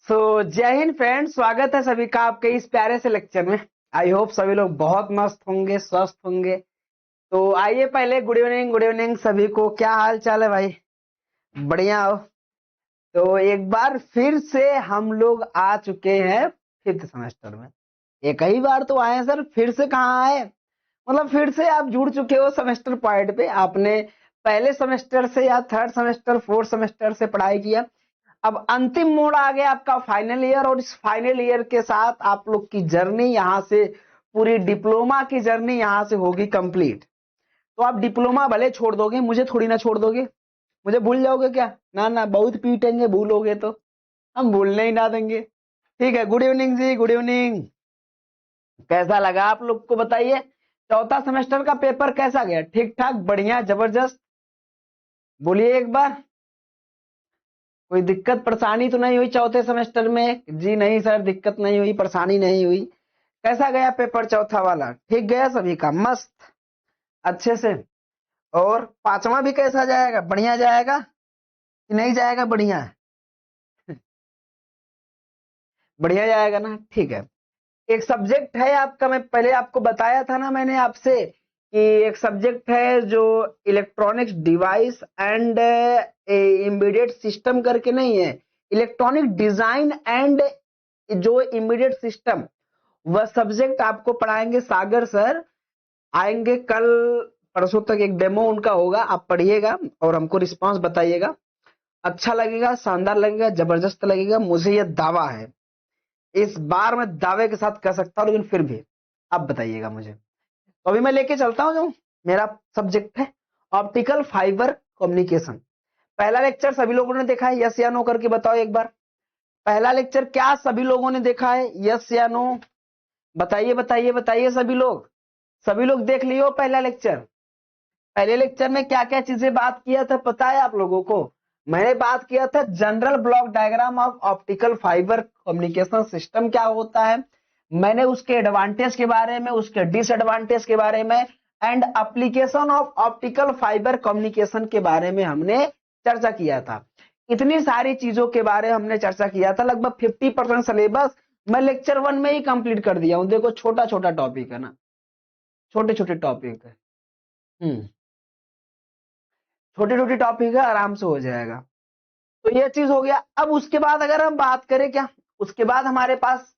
जय हिंद फ्रेंड, स्वागत है सभी का आपके इस प्यारे से लेक्चर में। आई होप सभी लोग बहुत मस्त होंगे, स्वस्थ होंगे। तो आइए, पहले गुड इवनिंग, गुड इवनिंग सभी को। क्या हाल चाल है भाई? बढ़िया हो? तो एक बार फिर से हम लोग आ चुके हैं फिफ्थ सेमेस्टर में। एक ही बार तो आए हैं सर, फिर से कहाँ आए? मतलब फिर से आप जुड़ चुके हो सेमेस्टर पॉइंट पे। आपने पहले सेमेस्टर से या थर्ड सेमेस्टर, फोर्थ सेमेस्टर से पढ़ाई किया। अब अंतिम मोड़ आ गया आपका फाइनल ईयर, और इस फाइनल ईयर के साथ आप लोग की जर्नी यहाँ से, पूरी डिप्लोमा की जर्नी यहाँ से होगी कंप्लीट। तो आप डिप्लोमा भले छोड़ दोगे, मुझे थोड़ी ना छोड़ दोगे। मुझे भूल जाओगे क्या? ना ना, बहुत पीटेंगे भूलोगे तो। हम भूलने ही ना देंगे। ठीक है, गुड इवनिंग जी, गुड इवनिंग। कैसा लगा आप लोग को बताइए? चौथा सेमेस्टर का पेपर कैसा गया? ठीक ठाक, बढ़िया, जबरदस्त? बोलिए एक बार। कोई दिक्कत परेशानी तो नहीं हुई चौथे सेमेस्टर में? जी नहीं सर, दिक्कत नहीं हुई, परेशानी नहीं हुई। कैसा गया पेपर चौथा वाला? ठीक गया सभी का? मस्त, अच्छे से? और पांचवा भी कैसा जाएगा? बढ़िया जाएगा कि नहीं जाएगा? बढ़िया, बढ़िया जाएगा ना? ठीक है। एक सब्जेक्ट है आपका, मैं पहले आपको बताया था ना मैंने आपसे कि एक सब्जेक्ट है जो electronics device and immediate system करके नहीं है, इलेक्ट्रॉनिक डिजाइन एंड जो इमीडिएट सिस्टम, वह सब्जेक्ट आपको पढ़ाएंगे सागर सर। आएंगे कल परसों तक, एक डेमो उनका होगा, आप पढ़िएगा और हमको रिस्पांस बताइएगा। अच्छा लगेगा, शानदार लगेगा, जबरदस्त लगेगा, मुझे यह दावा है। इस बार मैं दावे के साथ कह सकता हूं, लेकिन फिर भी आप बताइएगा मुझे। तो अभी मैं लेके चलता हूं जो मेरा सब्जेक्ट है, ऑप्टिकल फाइबर कम्युनिकेशन। पहला लेक्चर सभी लोगों ने देखा है? यस या नो करके बताओ एक बार। पहला लेक्चर क्या सभी लोगों ने देखा है? यस या नो? बताइए बताइए बताइए सभी लोग। सभी लोग देख लियो पहला लेक्चर। पहले लेक्चर में क्या क्या चीजें बात किया था पता है आप लोगों को? मैंने बात किया था general block diagram of optical fibre communication system क्या होता है। मैंने उसके एडवांटेज के बारे में, उसके डिसएडवांटेज के बारे में and application of optical fibre communication के बारे में हमने चर्चा किया था। इतनी सारी चीजों के बारे में हमने चर्चा किया था। लगभग 50% सिलेबस मैं लेक्चर 1 में ही कंप्लीट कर दिया हूं। देखो, छोटा छोटा टॉपिक है ना, छोटे छोटे टॉपिक है। छोटी छोटी टॉपिक है, आराम से हो जाएगा। तो ये चीज हो गया। अब उसके बाद अगर हम बात करें क्या, उसके बाद हमारे पास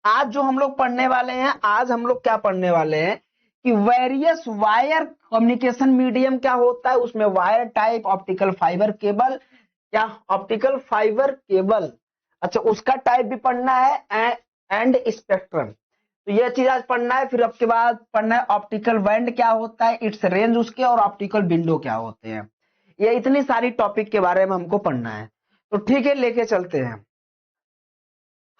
आज जो हम लोग पढ़ने वाले हैं, आज हम लोग क्या पढ़ने वाले हैं कि वेरियस वायर कम्युनिकेशन मीडियम क्या होता है, उसमें wire type, optical fibre cable, क्या ऑप्टिकल फाइबर केबल, अच्छा उसका टाइप भी पढ़ना है, एंड स्पेक्ट्रम। तो ये चीज आज पढ़ना है। फिर उसके बाद पढ़ना है ऑप्टिकल बैंड क्या होता है, इट्स रेंज उसके, और ऑप्टिकल विंडो क्या होते हैं। ये इतनी सारी टॉपिक के बारे में हमको पढ़ना है। तो ठीक है, लेके चलते हैं।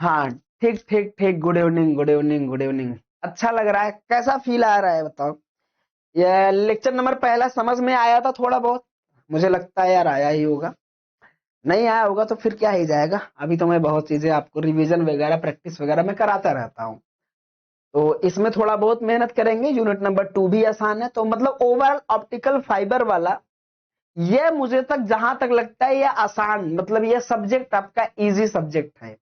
हाँ, ठीक ठीक ठीक, good evening, good evening, good evening. अच्छा लग रहा है? कैसा फील आ रहा है बताओ? ये लेक्चर नंबर पहला समझ में आया था थोड़ा बहुत? मुझे लगता है यार आया ही होगा। नहीं आया होगा तो फिर क्या ही जाएगा। अभी तो मैं बहुत चीजें आपको रिवीजन वगैरह, प्रैक्टिस वगैरह मैं कराता रहता हूँ। तो इसमें थोड़ा बहुत मेहनत करेंगे। यूनिट नंबर 2 भी आसान है। तो मतलब ओवरऑल ऑप्टिकल फाइबर वाला, ये मुझे तक जहां तक लगता है ये आसान, मतलब ये सब्जेक्ट आपका इजी सब्जेक्ट है।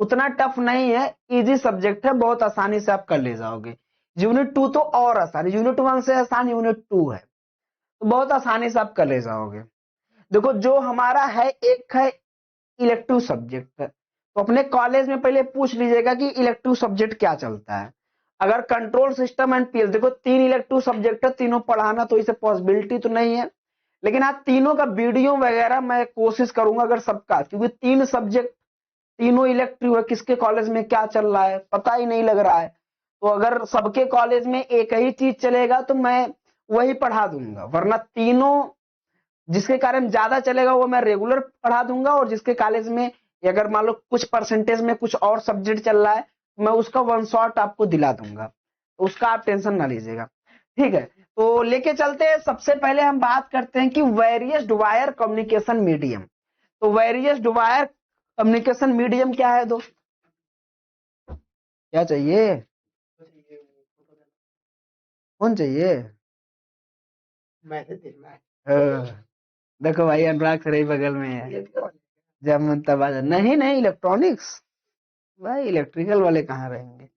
उतना टफ नहीं है, इजी सब्जेक्ट है, बहुत आसानी से आप कर ले जाओगे। यूनिट 2 तो और आसान है, यूनिट 1 से आसान यूनिट 2 है। तो बहुत आसानी से आप कर ले जाओगे। देखो, जो हमारा है, एक है इलेक्टिव सब्जेक्ट। तो अपने कॉलेज में पहले पूछ लीजिएगा कि इलेक्टिव सब्जेक्ट क्या चलता है। अगर कंट्रोल सिस्टम एंड पीएल, देखो 3 इलेक्टिव सब्जेक्ट है, तीनों पढ़ाना तो इसे पॉसिबिलिटी तो नहीं है, लेकिन आज तीनों का वीडियो वगैरह मैं कोशिश करूंगा अगर सबका, क्योंकि 3 सब्जेक्ट, तीनों इलेक्टिव है, किसके कॉलेज में क्या चल रहा है पता ही नहीं लग रहा है। तो अगर सबके कॉलेज में एक ही चीज चलेगा तो मैं वही पढ़ा दूंगा, वरना तीनों जिसके कारण ज्यादा चलेगा वो मैं रेगुलर पढ़ा दूंगा, और जिसके कॉलेज में अगर मान लो कुछ परसेंटेज में कुछ और सब्जेक्ट चल रहा है, मैं उसका वन शॉट आपको दिला दूंगा। तो उसका आप टेंशन ना लीजिएगा। ठीक है, तो लेके चलते हैं। सबसे पहले हम बात करते हैं कि वेरियस वायर कम्युनिकेशन मीडियम। तो वेरियस वायर कम्युनिकेशन मीडियम क्या है दोस्त? क्या चाहिए? कौन चाहिए? मैसेज देखना है। देखो भाई, अनुराग सर ही बगल में है। जब मन तब आ जा। नहीं नहीं, इलेक्ट्रॉनिक्स भाई, इलेक्ट्रिकल वाले कहाँ रहेंगे,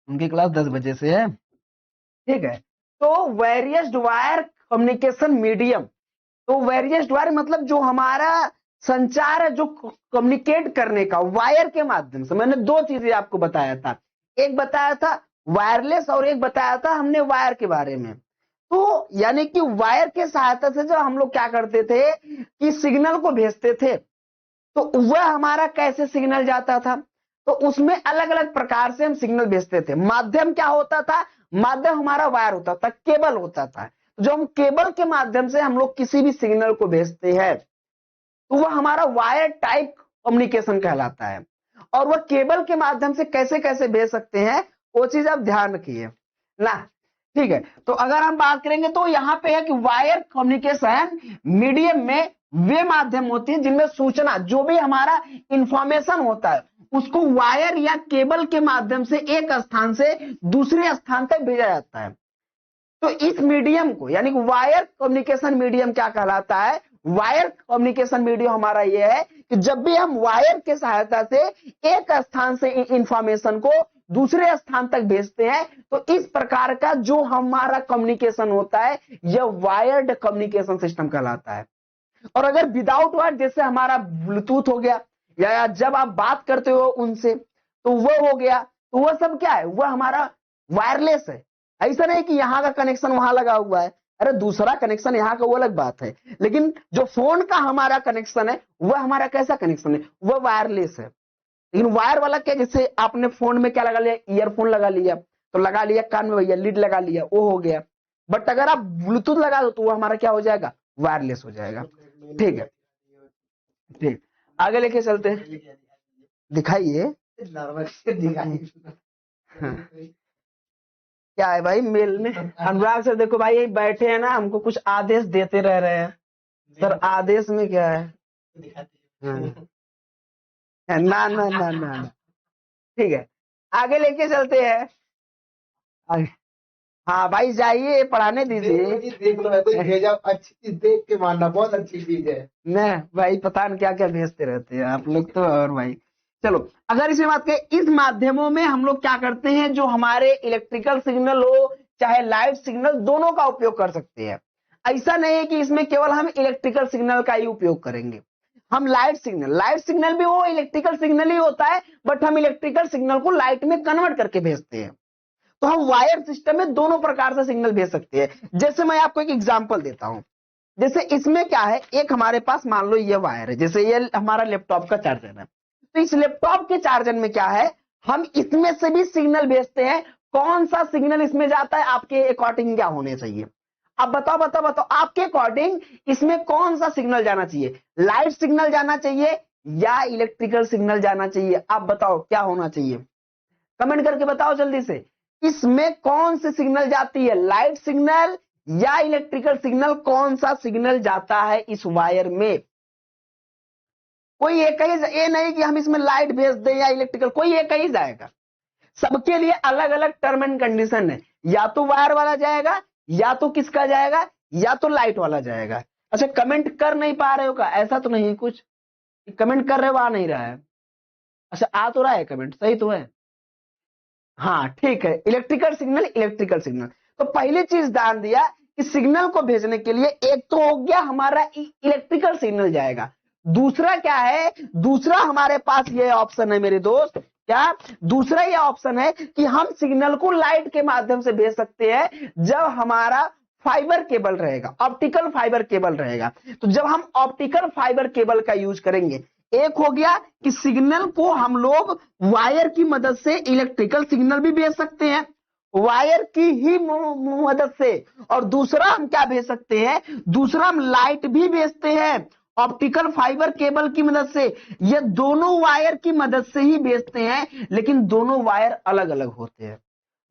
उनकी क्लास 10 बजे से है। ठीक है, तो वेरियस वायर कम्युनिकेशन मीडियम, तो वेरियस वायर मतलब जो हमारा संचार है, जो कम्युनिकेट करने का वायर के माध्यम से। मैंने दो चीजें आपको बताया था, एक बताया था वायरलेस और एक बताया था हमने वायर के बारे में। तो यानी कि वायर के सहायता से जो हम लोग क्या करते थे कि सिग्नल को भेजते थे, तो वह हमारा कैसे सिग्नल जाता था, तो उसमें अलग अलग प्रकार से हम सिग्नल भेजते थे। माध्यम क्या होता था, माध्यम हमारा वायर होता था, केबल होता था। जो हम केबल के माध्यम से हम लोग किसी भी सिग्नल को भेजते हैं, तो वह हमारा वायर टाइप कम्युनिकेशन कहलाता है। और वह केबल के माध्यम से कैसे कैसे भेज सकते हैं, वो चीज आप ध्यान रखिए ना। ठीक है, तो अगर हम बात करेंगे तो यहां पे है कि वायर कम्युनिकेशन मीडियम में वे माध्यम होते हैं जिनमें सूचना, जो भी हमारा इंफॉर्मेशन होता है, उसको वायर या केबल के माध्यम से एक स्थान से दूसरे स्थान तक भेजा जाता है। तो इस मीडियम को यानी कि वायर कम्युनिकेशन मीडियम क्या कहलाता है, वायर कम्युनिकेशन मीडियम हमारा यह है कि जब भी हम वायर के सहायता से एक स्थान से इंफॉर्मेशन को दूसरे स्थान तक भेजते हैं, तो इस प्रकार का जो हमारा कम्युनिकेशन होता है, यह वायर्ड कम्युनिकेशन सिस्टम कहलाता है। और अगर विदाउट वायर, जैसे हमारा ब्लूटूथ हो गया, या जब आप बात करते हो उनसे, तो वो हो गया, तो वह सब क्या है, वह हमारा वायरलेस है। ऐसा नहीं कि यहां का कनेक्शन वहां लगा हुआ है, अरे दूसरा कनेक्शन यहाँ का वो अलग बात है, लेकिन जो फोन का हमारा कनेक्शन है, वह हमारा कैसा कनेक्शन है, वह वायरलेस है। लेकिन वायर वाला क्या, जैसे आपने फोन में क्या लगा लिया, ईयरफोन लगा लिया, तो लगा लिया कान में, भैया लीड लगा लिया, वो हो गया। बट अगर आप ब्लूटूथ लगा दो, तो वो हमारा क्या हो जाएगा, वायरलेस हो जाएगा। ठीक है, ठीक, आगे लेके चलते हैं, दिखाइए। हाँ, क्या है भाई मेल में, अनुराग सर देखो भाई, यही बैठे हैं ना, हमको कुछ आदेश देते रह रहे हैं। सर आदेश में क्या है, हाँ, ना ना ना ना ना। ठीक है, आगे लेके चलते हैं। आगे। हाँ भाई जाइए, पढ़ाने दीजिए। देख लो, कोई भेजा अच्छी चीज देख के मानना, बहुत अच्छी चीज है। मैं भाई पता नहीं क्या क्या भेजते रहते हैं आप लोग तो। और भाई चलो, अगर इसमें बात करें, इस माध्यमों में हम लोग क्या करते हैं, जो हमारे इलेक्ट्रिकल सिग्नल हो चाहे लाइट सिग्नल, दोनों का उपयोग कर सकते हैं। ऐसा नहीं है कि इसमें केवल हम इलेक्ट्रिकल सिग्नल का ही उपयोग करेंगे। हम लाइट सिग्नल भी वो इलेक्ट्रिकल सिग्नल ही होता है, बट हम इलेक्ट्रिकल सिग्नल को लाइट में कन्वर्ट करके भेजते हैं। तो हम वायर सिस्टम में दोनों प्रकार से सिग्नल भेज सकते हैं। जैसे मैं आपको एक एग्जांपल देता हूं, जैसे इसमें क्या है, एक हमारे पास मान लो ये वायर है, जैसे ये हमारा लैपटॉप का चार्जर है, तो इस लैपटॉप के चार्जर में क्या है, हम इसमें से भी सिग्नल भेजते हैं। कौन सा सिग्नल इसमें जाता है, आपके अकॉर्डिंग क्या होने चाहिए, अब बताओ बताओ बताओ, आपके अकॉर्डिंग इसमें कौन सा सिग्नल जाना चाहिए, लाइट सिग्नल जाना चाहिए या इलेक्ट्रिकल सिग्नल जाना चाहिए, आप बताओ क्या होना चाहिए, कमेंट करके बताओ जल्दी से। इसमें कौन सी सिग्नल जाती है, लाइट सिग्नल या इलेक्ट्रिकल सिग्नल, कौन सा सिग्नल जाता है इस वायर में। कोई एक ही, ये नहीं कि हम इसमें लाइट भेज दें या इलेक्ट्रिकल, कोई एक ही जाएगा। सबके लिए अलग अलग टर्म एंड कंडीशन है, या तो वायर वाला जाएगा, या तो किसका जाएगा, या तो लाइट वाला जाएगा। अच्छा कमेंट कर नहीं पा रहे हो का, ऐसा तो नहीं कुछ कमेंट कर रहे हो, आ नहीं रहा है, अच्छा आ तो रहा है कमेंट, सही तो है। हाँ ठीक है, इलेक्ट्रिकल सिग्नल, इलेक्ट्रिकल सिग्नल। तो पहली चीज ध्यान दिया कि सिग्नल को भेजने के लिए एक तो हो गया हमारा इलेक्ट्रिकल सिग्नल जाएगा, दूसरा क्या है, दूसरा हमारे पास ये ऑप्शन है मेरे दोस्त, क्या दूसरा ये ऑप्शन है कि हम सिग्नल को लाइट के माध्यम से भेज सकते हैं, जब हमारा फाइबर केबल रहेगा, ऑप्टिकल फाइबर केबल रहेगा। तो जब हम ऑप्टिकल फाइबर केबल का यूज करेंगे, एक हो गया कि सिग्नल को हम लोग वायर की मदद से इलेक्ट्रिकल सिग्नल भी भेज सकते हैं, वायर की ही मदद से, और दूसरा हम क्या भेज सकते हैं, दूसरा हम लाइट भी भेजते हैं ऑप्टिकल फाइबर केबल की मदद से। ये दोनों वायर की मदद से ही भेजते हैं, लेकिन दोनों वायर अलग अलग होते हैं,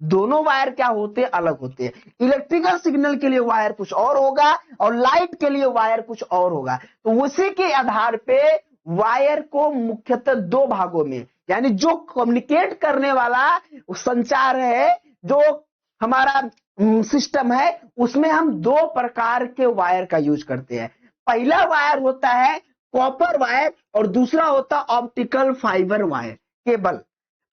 दोनों वायर क्या होते हैं, अलग होते हैं। इलेक्ट्रिकल सिग्नल के लिए वायर कुछ और होगा और लाइट के लिए वायर कुछ और होगा। तो उसी के आधार पे वायर को मुख्यतः दो भागों में, यानी जो कम्युनिकेट करने वाला संचार है, जो हमारा सिस्टम है, उसमें हम दो प्रकार के वायर का यूज करते हैं। पहला वायर होता है कॉपर वायर और दूसरा होता ऑप्टिकल फाइबर वायर केबल।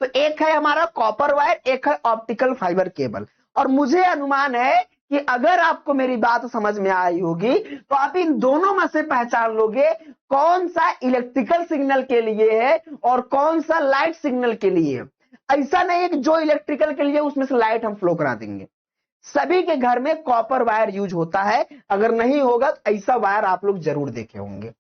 तो एक है हमारा कॉपर वायर, एक है ऑप्टिकल फाइबर केबल। और मुझे अनुमान है कि अगर आपको मेरी बात समझ में आई होगी तो आप इन दोनों में से पहचान लोगे कौन सा इलेक्ट्रिकल सिग्नल के लिए है और कौन सा लाइट सिग्नल के लिए है। ऐसा नहीं है कि जो इलेक्ट्रिकल के लिए उसमें से लाइट हम फ्लो करा देंगे। सभी के घर में कॉपर वायर यूज होता है, अगर नहीं होगा तो ऐसा वायर आप लोग जरूर देखे होंगे।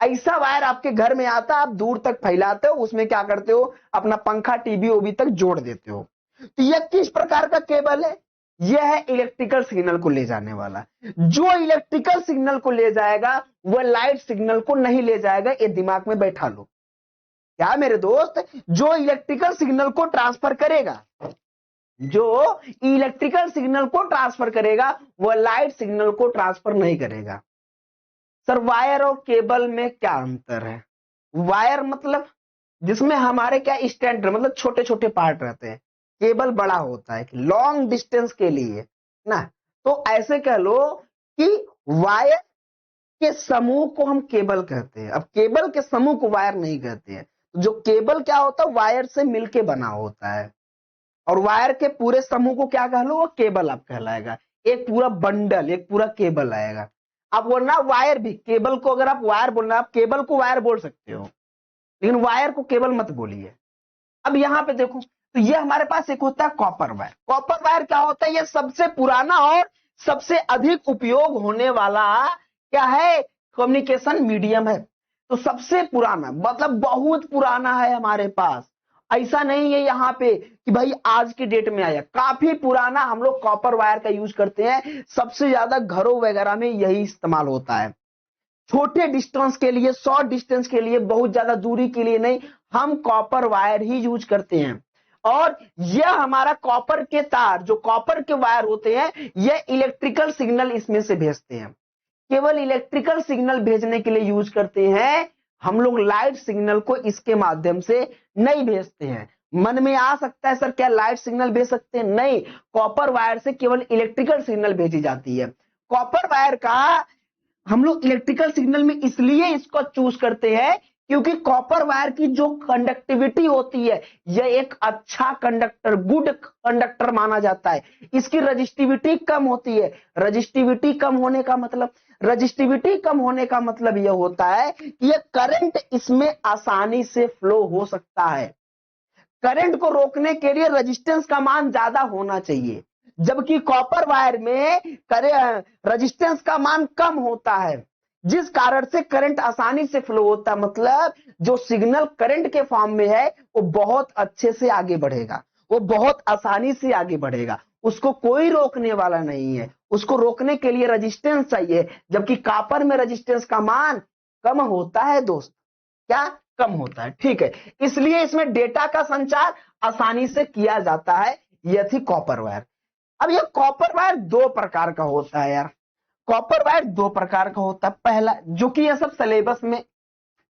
ऐसा वायर आपके घर में आता, आप दूर तक फैलाते हो, उसमें क्या करते हो, अपना पंखा टीवी ओवी तक जोड़ देते हो। तो यह किस प्रकार का केबल है, यह है इलेक्ट्रिकल सिग्नल को ले जाने वाला। जो इलेक्ट्रिकल सिग्नल को ले जाएगा वह लाइट सिग्नल को नहीं ले जाएगा, ये दिमाग में बैठा लो। क्या मेरे दोस्त, जो इलेक्ट्रिकल सिग्नल को ट्रांसफर करेगा, जो इलेक्ट्रिकल सिग्नल को ट्रांसफर करेगा वह लाइट सिग्नल को ट्रांसफर नहीं करेगा। सर वायर और केबल में क्या अंतर है? वायर मतलब जिसमें हमारे क्या स्टैंड मतलब छोटे छोटे पार्ट रहते हैं, केबल बड़ा होता है लॉन्ग डिस्टेंस के लिए ना। तो ऐसे कह लो कि वायर के समूह को हम केबल कहते हैं। अब केबल के समूह को वायर नहीं कहते हैं। जो केबल क्या होता है, वायर से मिलके बना होता है, और वायर के पूरे समूह को क्या कह लो, वो केबल आप कहलाएगा। एक पूरा बंडल, एक पूरा केबल आएगा। अब वरना वायर भी, केबल को अगर आप वायर बोलना, आप केबल को वायर बोल सकते हो, लेकिन वायर को केबल मत बोलिए। अब यहां पे देखो, तो ये हमारे पास एक होता है कॉपर वायर। कॉपर वायर क्या होता है, ये सबसे पुराना और सबसे अधिक उपयोग होने वाला क्या है, कम्युनिकेशन मीडियम है। तो सबसे पुराना मतलब बहुत पुराना है हमारे पास। ऐसा नहीं है यहाँ पे कि भाई आज की डेट में आया, काफी पुराना हम लोग कॉपर वायर का यूज करते हैं। सबसे ज्यादा घरों वगैरह में यही इस्तेमाल होता है, छोटे डिस्टेंस के लिए, शॉर्ट डिस्टेंस के लिए, बहुत ज्यादा दूरी के लिए नहीं, हम कॉपर वायर ही यूज करते हैं। और यह हमारा कॉपर के तार, जो कॉपर के वायर होते हैं, यह इलेक्ट्रिकल सिग्नल इसमें से भेजते हैं। केवल इलेक्ट्रिकल सिग्नल भेजने के लिए यूज करते हैं, हम लोग लाइट सिग्नल को इसके माध्यम से नहीं भेजते हैं। मन में आ सकता है सर क्या लाइट सिग्नल भेज सकते हैं? नहीं, कॉपर वायर से केवल इलेक्ट्रिकल सिग्नल भेजी जाती है। कॉपर वायर का हम लोग इलेक्ट्रिकल सिग्नल में इसलिए इसको चूज करते हैं क्योंकि कॉपर वायर की जो कंडक्टिविटी होती है, यह एक अच्छा कंडक्टर, गुड कंडक्टर माना जाता है। इसकी रजिस्टिविटी कम होती है। रजिस्टिविटी कम होने का मतलब, रजिस्टिविटी कम होने का मतलब यह होता है कि यह करंट इसमें आसानी से फ्लो हो सकता है। करंट को रोकने के लिए रेजिस्टेंस का मान ज्यादा होना चाहिए, जबकि कॉपर वायर में रेजिस्टेंस का मान कम होता है, जिस कारण से करंट आसानी से फ्लो होता है। मतलब जो सिग्नल करंट के फॉर्म में है वो बहुत अच्छे से आगे बढ़ेगा, वो बहुत आसानी से आगे बढ़ेगा, उसको कोई रोकने वाला नहीं है। उसको रोकने के लिए रेजिस्टेंस चाहिए, जबकि कॉपर में रेजिस्टेंस का मान कम होता है दोस्त, क्या कम होता है, ठीक है। इसलिए इसमें डेटा का संचार आसानी से किया जाता है। यह थी कॉपर वायर। अब यह कॉपर वायर दो प्रकार का होता है यार, कॉपर वायर दो प्रकार का होता है। पहला, जो कि यह सब सिलेबस में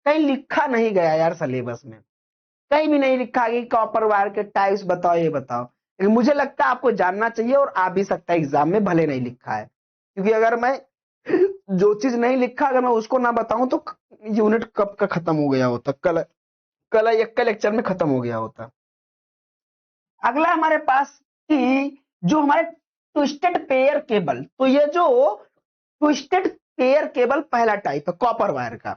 कहीं लिखा नहीं गया यार, सिलेबस में कहीं भी नहीं लिखा कि कॉपर वायर के टाइप्स बताओ, ये बताओ। लेकिन मुझे लगता है आपको जानना चाहिए और आ भी सकता है एग्जाम में, भले नहीं लिखा है। क्योंकि अगर मैं जो चीज नहीं लिखा, अगर मैं उसको ना बताऊं तो यूनिट कब का खत्म हो गया होता, कल कल एक का लेक्चर में खत्म हो गया होता। अगला हमारे पास कि जो हमारे ट्विस्टेड पेयर केबल, तो ये जो ट्विस्टेड पेयर केबल पहला टाइप है कॉपर वायर का।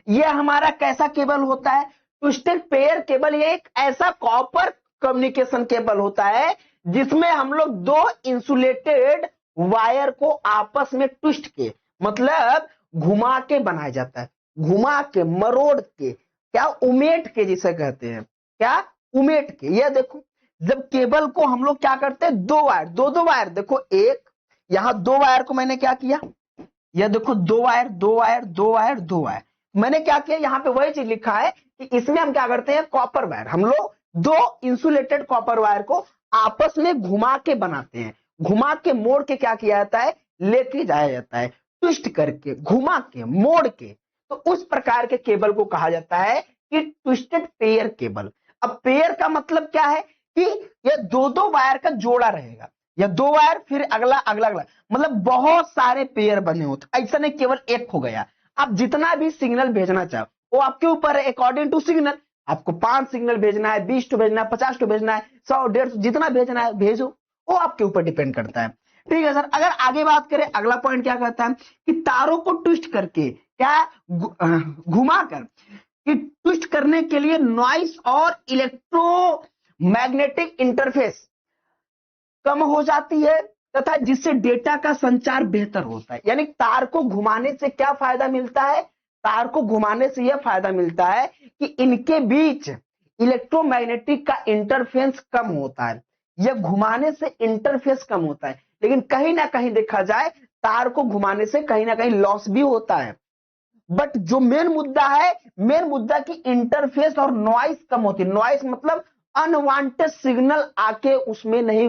यह हमारा कैसा केबल होता है, ट्विस्टेड पेयर केबल, ये एक ऐसा कॉपर कम्युनिकेशन केबल होता है जिसमें हम लोग दो इंसुलेटेड वायर को आपस में ट्विस्ट के, मतलब घुमा के बनाया जाता है, घुमा के, मरोड़ के, क्या उमेट के जिसे कहते हैं, क्या उमेट के। ये देखो, जब केबल को हम लोग क्या करते हैं, दो वायर, दो दो वायर, देखो एक, यहां दो वायर को मैंने क्या किया, यह देखो दो वायर, दो वायर, दो वायर, दो वायर। मैंने क्या किया, यहां पे वही चीज लिखा है कि इसमें हम क्या करते हैं, कॉपर वायर, हम लोग दो इंसुलेटेड कॉपर वायर को आपस में घुमा के बनाते हैं। घुमा के मोड़ के क्या किया जाता है, लेके जाया जाता है, ट्विस्ट करके, घुमा के, मोड़ के। तो उस प्रकार के केबल को कहा जाता है कि ट्विस्टेड पेयर केबल। अब पेयर का मतलब क्या है कि ये दो दो वायर का जोड़ा रहेगा, या दो वायर फिर अगला अगला अगला, मतलब बहुत सारे पेयर बने होते, ऐसा नहीं केवल एक हो गया। आप जितना भी सिग्नल भेजना चाहो वो आपके ऊपर है, अकॉर्डिंग टू सिग्नल। आपको 5 सिग्नल भेजना है, 20 टू भेजना है, 50 टू भेजना है, 100, 150, जितना भेजना है भेजो, वो आपके ऊपर डिपेंड करता है। ठीक है सर। अगर आगे बात करें, अगला पॉइंट क्या कहता है कि तारों को ट्विस्ट करके, क्या घुमाकर, कि ट्विस्ट करने के लिए नॉइस और इलेक्ट्रोमैग्नेटिक इंटरफेस कम हो जाती है तथा जिससे डेटा का संचार बेहतर होता है। यानी तार को घुमाने से क्या फायदा मिलता है? तार को घुमाने से यह फायदा मिलता है कि इनके बीच इलेक्ट्रोमैग्नेटिक का इंटरफेरेंस कम होता है। यह घुमाने से इंटरफेस कम होता है, लेकिन कहीं ना कहीं देखा जाए तार को घुमाने से कहीं ना कहीं लॉस भी होता है। बट जो मेन मुद्दा है, मेन मुद्दा की इंटरफेस और नॉइस कम होती है। नॉइस मतलब अनवांटेड सिग्नल आके उसमें नहीं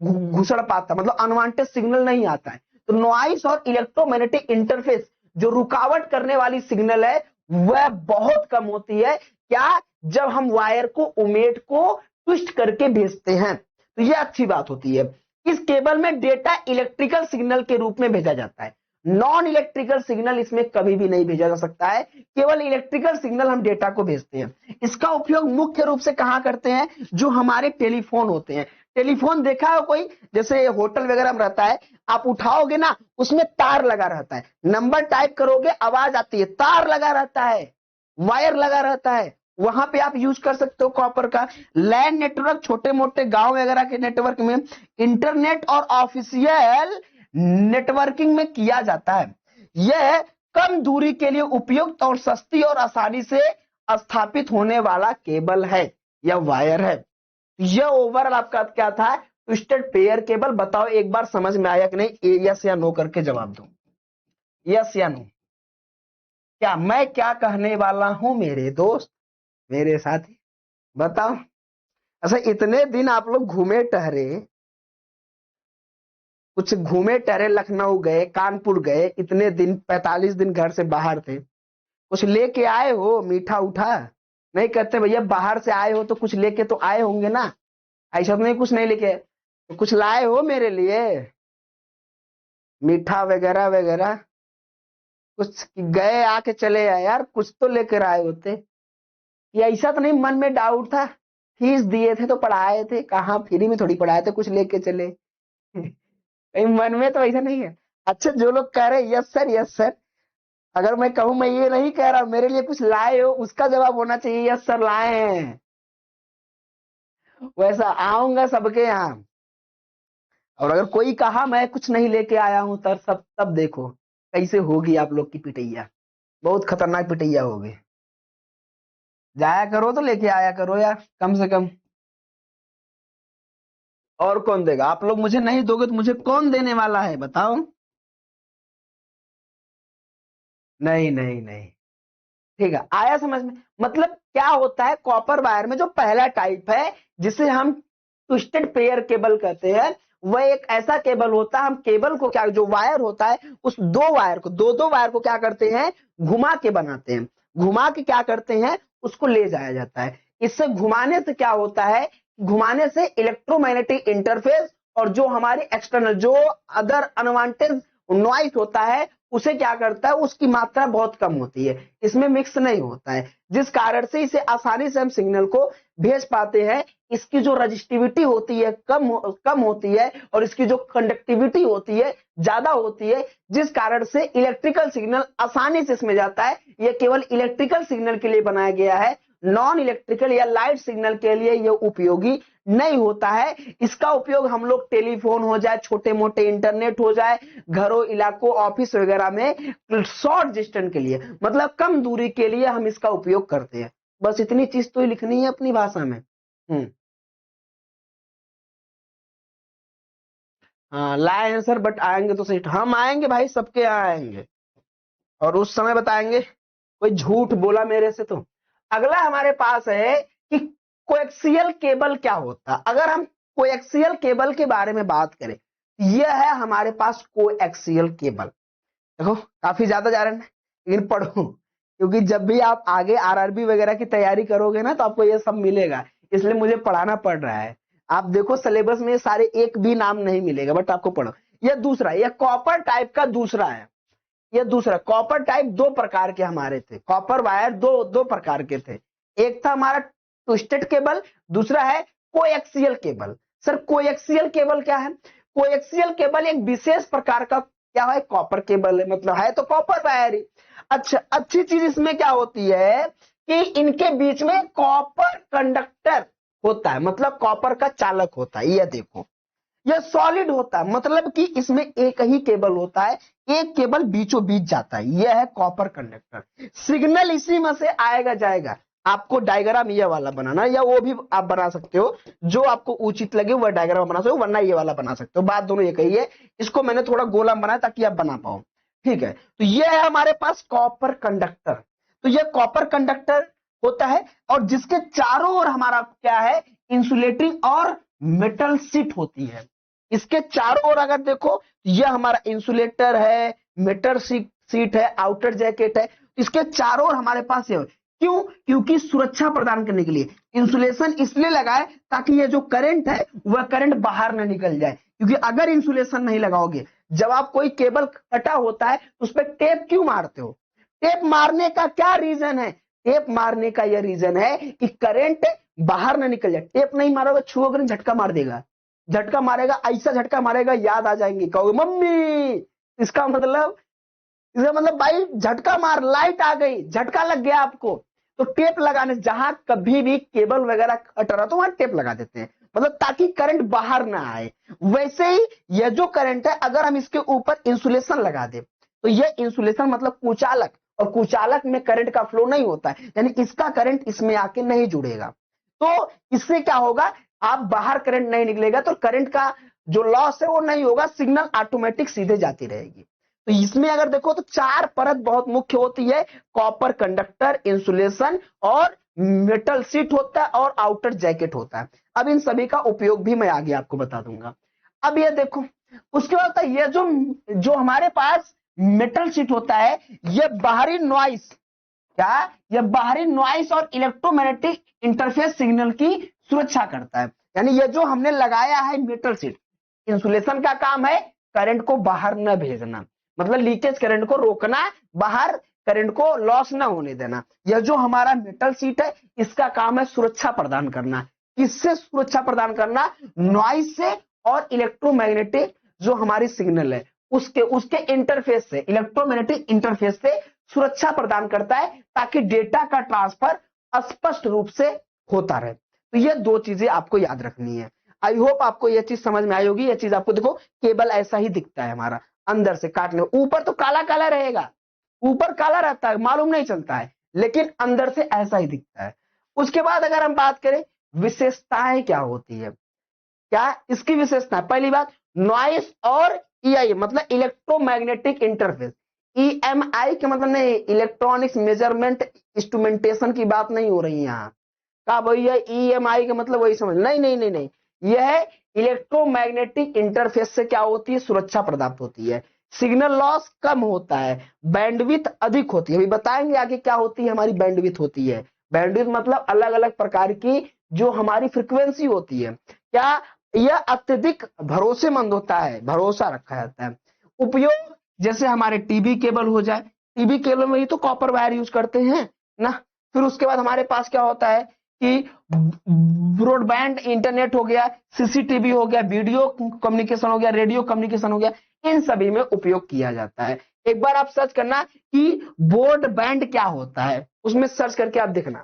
घुसड़ पाता, मतलब अनवांटेड सिग्नल नहीं आता है। तो नॉइस और इलेक्ट्रोमैग्नेटिक इंटरफेस जो रुकावट करने वाली सिग्नल है वह बहुत कम होती है। क्या? जब हम वायर को, उमेट को ट्विस्ट करके भेजते हैं, तो यह अच्छी बात होती है। इस केबल में डेटा इलेक्ट्रिकल सिग्नल के रूप में भेजा जाता है। नॉन इलेक्ट्रिकल सिग्नल इसमें कभी भी नहीं भेजा जा सकता है, केवल इलेक्ट्रिकल सिग्नल हम डेटा को भेजते हैं। इसका उपयोग मुख्य रूप से कहां करते हैं? जो हमारे टेलीफोन होते हैं। टेलीफोन देखा है कोई? जैसे होटल वगैरह में रहता है, आप उठाओगे ना, उसमें तार लगा रहता है, नंबर टाइप करोगे आवाज आती है, तार लगा रहता है, वायर लगा रहता है, वहां पे आप यूज कर सकते हो कॉपर का। लैंड नेटवर्क छोटे मोटे गांव वगैरह के नेटवर्क में, इंटरनेट और ऑफिशियल नेटवर्किंग में किया जाता है। यह कम दूरी के लिए उपयुक्त और सस्ती और आसानी से स्थापित होने वाला केबल है या वायर है। यह ओवरऑल आपका क्या था? Twisted pair cable. बताओ एक बार समझ में आया कि नहीं? यस या नो करके जवाब दो, यस या नो। क्या मैं क्या कहने वाला हूं मेरे दोस्त, मेरे साथी, बताओ। अच्छा, इतने दिन आप लोग घूमे टहरे, कुछ घूमे टहरे, लखनऊ गए, कानपुर गए, इतने दिन 45 दिन घर से बाहर थे, कुछ लेके आए हो मीठा उठा? नहीं कहते भैया बाहर से आए हो तो कुछ लेके तो आए होंगे ना? ऐसा तो नहीं कुछ नहीं लेके, तो कुछ लाए हो मेरे लिए मीठा वगैरह वगैरह? कुछ गए आके चले आए यार, कुछ तो लेकर आए होते। ये ऐसा तो नहीं मन में डाउट था? फीस दिए थे तो पढ़ाए थे, कहाँ फ्री में थोड़ी पढ़ाए थे, कुछ लेके चले। कहीं मन में तो ऐसा नहीं है? अच्छा, जो लोग कह रहे यस सर यस सर, अगर मैं कहूं मैं ये नहीं कह रहा मेरे लिए कुछ लाए हो, उसका जवाब होना चाहिए यस सर लाए हैं। वैसा आऊंगा सबके यहाँ, और अगर कोई कहा मैं कुछ नहीं लेके आया हूं तब देखो कैसे होगी आप लोग की पिटैया। बहुत खतरनाक पिटैया होगी। जाया करो तो लेके आया करो यार, कम से कम। और कौन देगा? आप लोग मुझे नहीं दोगे तो मुझे कौन देने वाला है बताओ? नहीं नहीं नहीं। ठीक है, आया समझ में? मतलब क्या होता है, कॉपर वायर में जो पहला टाइप है जिसे हम ट्विस्टेड पेयर केबल कहते हैं, वह एक ऐसा केबल होता है, हम केबल को क्या, जो वायर होता है उस दो वायर को, दो वायर को क्या करते हैं? घुमा के बनाते हैं। घुमा के क्या करते हैं? उसको ले जाया जाता है। इससे घुमाने से क्या होता है? घुमाने से इलेक्ट्रोमैग्नेटिक इंटरफेस और जो हमारी एक्सटर्नल, जो अदर अनवांटेड नॉइस होता है, उसे क्या करता है? उसकी मात्रा बहुत कम होती है, इसमें मिक्स नहीं होता है, जिस कारण से इसे आसानी से हम सिग्नल को भेज पाते हैं। इसकी जो रजिस्टिविटी होती है कम होती है, और इसकी जो कंडक्टिविटी होती है ज्यादा होती है, जिस कारण से इलेक्ट्रिकल सिग्नल आसानी से इसमें जाता है। यह केवल इलेक्ट्रिकल सिग्नल के लिए बनाया गया है, नॉन इलेक्ट्रिकल या लाइट सिग्नल के लिए यह उपयोगी नहीं होता है। इसका उपयोग हम लोग टेलीफोन हो जाए, छोटे मोटे इंटरनेट हो जाए, घरों, इलाकों, ऑफिस वगैरह में शॉर्ट डिस्टेंस के लिए, मतलब कम दूरी के लिए हम इसका उपयोग करते हैं। बस इतनी चीज तो लिखनी है अपनी भाषा में। हाँ लाए हैं सर, बट आएंगे तो सही, हम आएंगे भाई, सबके यहाँ आएंगे, और उस समय बताएंगे कोई झूठ बोला मेरे से तो। अगला हमारे पास है कि कोएक्सियल केबल क्या होता है। अगर हम कोएक्सियल केबल के बारे में बात करें, यह है हमारे पास कोएक्सियल केबल। देखो काफी ज्यादा जा रहे हैं, लेकिन पढ़ो, क्योंकि जब भी आप आगे आरआरबी वगैरह की तैयारी करोगे ना तो आपको ये सब मिलेगा, इसलिए मुझे पढ़ाना पड़ रहा है। आप देखो सिलेबस में सारे एक भी नाम नहीं मिलेगा, बट आपको पढ़ो। यह दूसरा, यह कॉपर टाइप का दूसरा है। ये दूसरा कॉपर टाइप दो प्रकार के हमारे थे, कॉपर वायर दो प्रकार के थे। एक था हमारा ट्विस्टेड केबल, दूसरा है coaxial cable. Sir coaxial cable क्या है? कोएक्सियल केबल एक विशेष प्रकार का क्या है, कॉपर केबल है, मतलब है तो कॉपर वायर ही। अच्छा, अच्छी चीज इसमें क्या होती है कि इनके बीच में कॉपर कंडक्टर होता है, मतलब कॉपर का चालक होता है। ये देखो, यह सॉलिड होता है, मतलब कि इसमें एक ही केबल होता है, एक केबल बीचों बीच जाता है। यह है कॉपर कंडक्टर। सिग्नल इसी में से आएगा जाएगा। आपको डायग्राम ये वाला बनाना, या वो भी आप बना सकते हो, जो आपको उचित लगे वह डायग्राम बना सकते हो, वरना ये वाला बना सकते हो। बात दोनों एक ही है। इसको मैंने थोड़ा गोला बनाया ताकि आप बना पाओ। ठीक है, तो ये है हमारे पास कॉपर कंडक्टर। तो ये कॉपर कंडक्टर होता है, और जिसके चारों ओर हमारा क्या है, इंसुलेटिंग और मेटल शीट होती है। इसके चारों ओर अगर देखो, यह हमारा इंसुलेटर है, मेटल सीट है, आउटर जैकेट है। इसके चारों ओर हमारे पास ये, क्यों? क्योंकि सुरक्षा प्रदान करने के लिए इंसुलेशन इसलिए लगाए ताकि ये जो करंट है वह करंट बाहर न निकल जाए। क्योंकि अगर इंसुलेशन नहीं लगाओगे, जब आप कोई केबल कटा होता है तो उस पर टेप क्यों मारते हो? टेप मारने का क्या रीजन है? टेप मारने का यह रीजन है कि करंट बाहर न निकल जाए। टेप नहीं मारोगे, छुओगे झटका मार देगा, झटका मारेगा, ऐसा झटका मारेगा याद आ जाएंगे, कहोगे मम्मी। इसका मतलब भाई झटका मार, लाइट आ गई, झटका लग गया आपको। तो टेप लगाने, जहां कभी भी केबल वगैरह कट रहा तो वहां टेप लगा देते हैं, मतलब ताकि करंट बाहर ना आए। वैसे ही यह जो करंट है, अगर हम इसके ऊपर इंसुलेशन लगा दे तो यह इंसुलेशन मतलब कुचालक, और कुचालक में करंट का फ्लो नहीं होता है, यानी इसका करंट इसमें आके नहीं जुड़ेगा। तो इससे क्या होगा, आप बाहर करंट नहीं निकलेगा, तो करंट का जो लॉस है वो नहीं होगा, सिग्नल ऑटोमेटिक सीधे जाती रहेगी। तो इसमें अगर देखो तो चार परत बहुत मुख्य होती है, कॉपर कंडक्टर, इंसुलेशन और मेटल शीट होता है, और आउटर जैकेट होता है। अब इन सभी का उपयोग भी मैं आगे आपको बता दूंगा। अब ये देखो, उसके बाद ये जो जो हमारे पास मेटल शीट होता है, ये बाहरी नॉइस, क्या, यह बाहरी नॉइस और इलेक्ट्रोमैग्नेटिक इंटरफेस सिग्नल की सुरक्षा करता है। यानी ये जो हमने लगाया है मेटल शीट, इंसुलेशन का काम है करंट को बाहर न भेजना, मतलब लीकेज करंट को रोकना, बाहर करंट को लॉस न होने देना। यह जो हमारा मेटल शीट है, इसका काम है सुरक्षा प्रदान करना। किससे सुरक्षा प्रदान करना? नॉइस से और इलेक्ट्रोमैग्नेटिक जो हमारी सिग्नल है उसके उसके इंटरफेस से, इलेक्ट्रोमैग्नेटिक इंटरफेस से सुरक्षा प्रदान करता है, ताकि डेटा का ट्रांसफर स्पष्ट रूप से होता रहे। तो ये दो चीजें आपको याद रखनी है। आई होप आपको यह चीज समझ में आई होगी। यह चीज आपको देखो, केबल ऐसा ही दिखता है हमारा, अंदर से काटने, ऊपर तो काला काला रहेगा, ऊपर काला रहता है, मालूम नहीं चलता है, लेकिन अंदर से ऐसा ही दिखता है। उसके बाद अगर हम बात करें विशेषताएं क्या होती है, क्या इसकी विशेषता? पहली बात, नॉइस और ईआई मतलब इलेक्ट्रोमैग्नेटिक इंटरफेस। ईएमआई के मतलब नहीं, इलेक्ट्रॉनिक्स मेजरमेंट इंस्ट्रूमेंटेशन की बात नहीं हो रही यहाँ। का भैया ईएमआई का मतलब वही समझ, नहीं नहीं नहीं नहीं, यह इलेक्ट्रोमैग्नेटिक इंटरफेस से क्या होती है, सुरक्षा प्राप्त होती है, सिग्नल लॉस कम होता है, बैंडविड्थ अधिक होती है। अभी बताएंगे आगे क्या होती है हमारी बैंडविड्थ होती है। बैंडविड्थ मतलब अलग अलग प्रकार की जो हमारी फ्रीक्वेंसी होती है, क्या यह अत्यधिक भरोसेमंद होता है, भरोसा रखा जाता है। उपयोग, जैसे हमारे टीवी केबल हो जाए, टीवी केबल में ही तो कॉपर वायर यूज करते हैं ना। फिर उसके बाद हमारे पास क्या होता है कि ब्रॉडबैंड इंटरनेट हो गया, सीसीटीवी हो गया, वीडियो कम्युनिकेशन हो गया, रेडियो कम्युनिकेशन हो गया, इन सभी में उपयोग किया जाता है। एक बार आप सर्च करना कि ब्रॉडबैंड क्या होता है, उसमें सर्च करके आप देखना।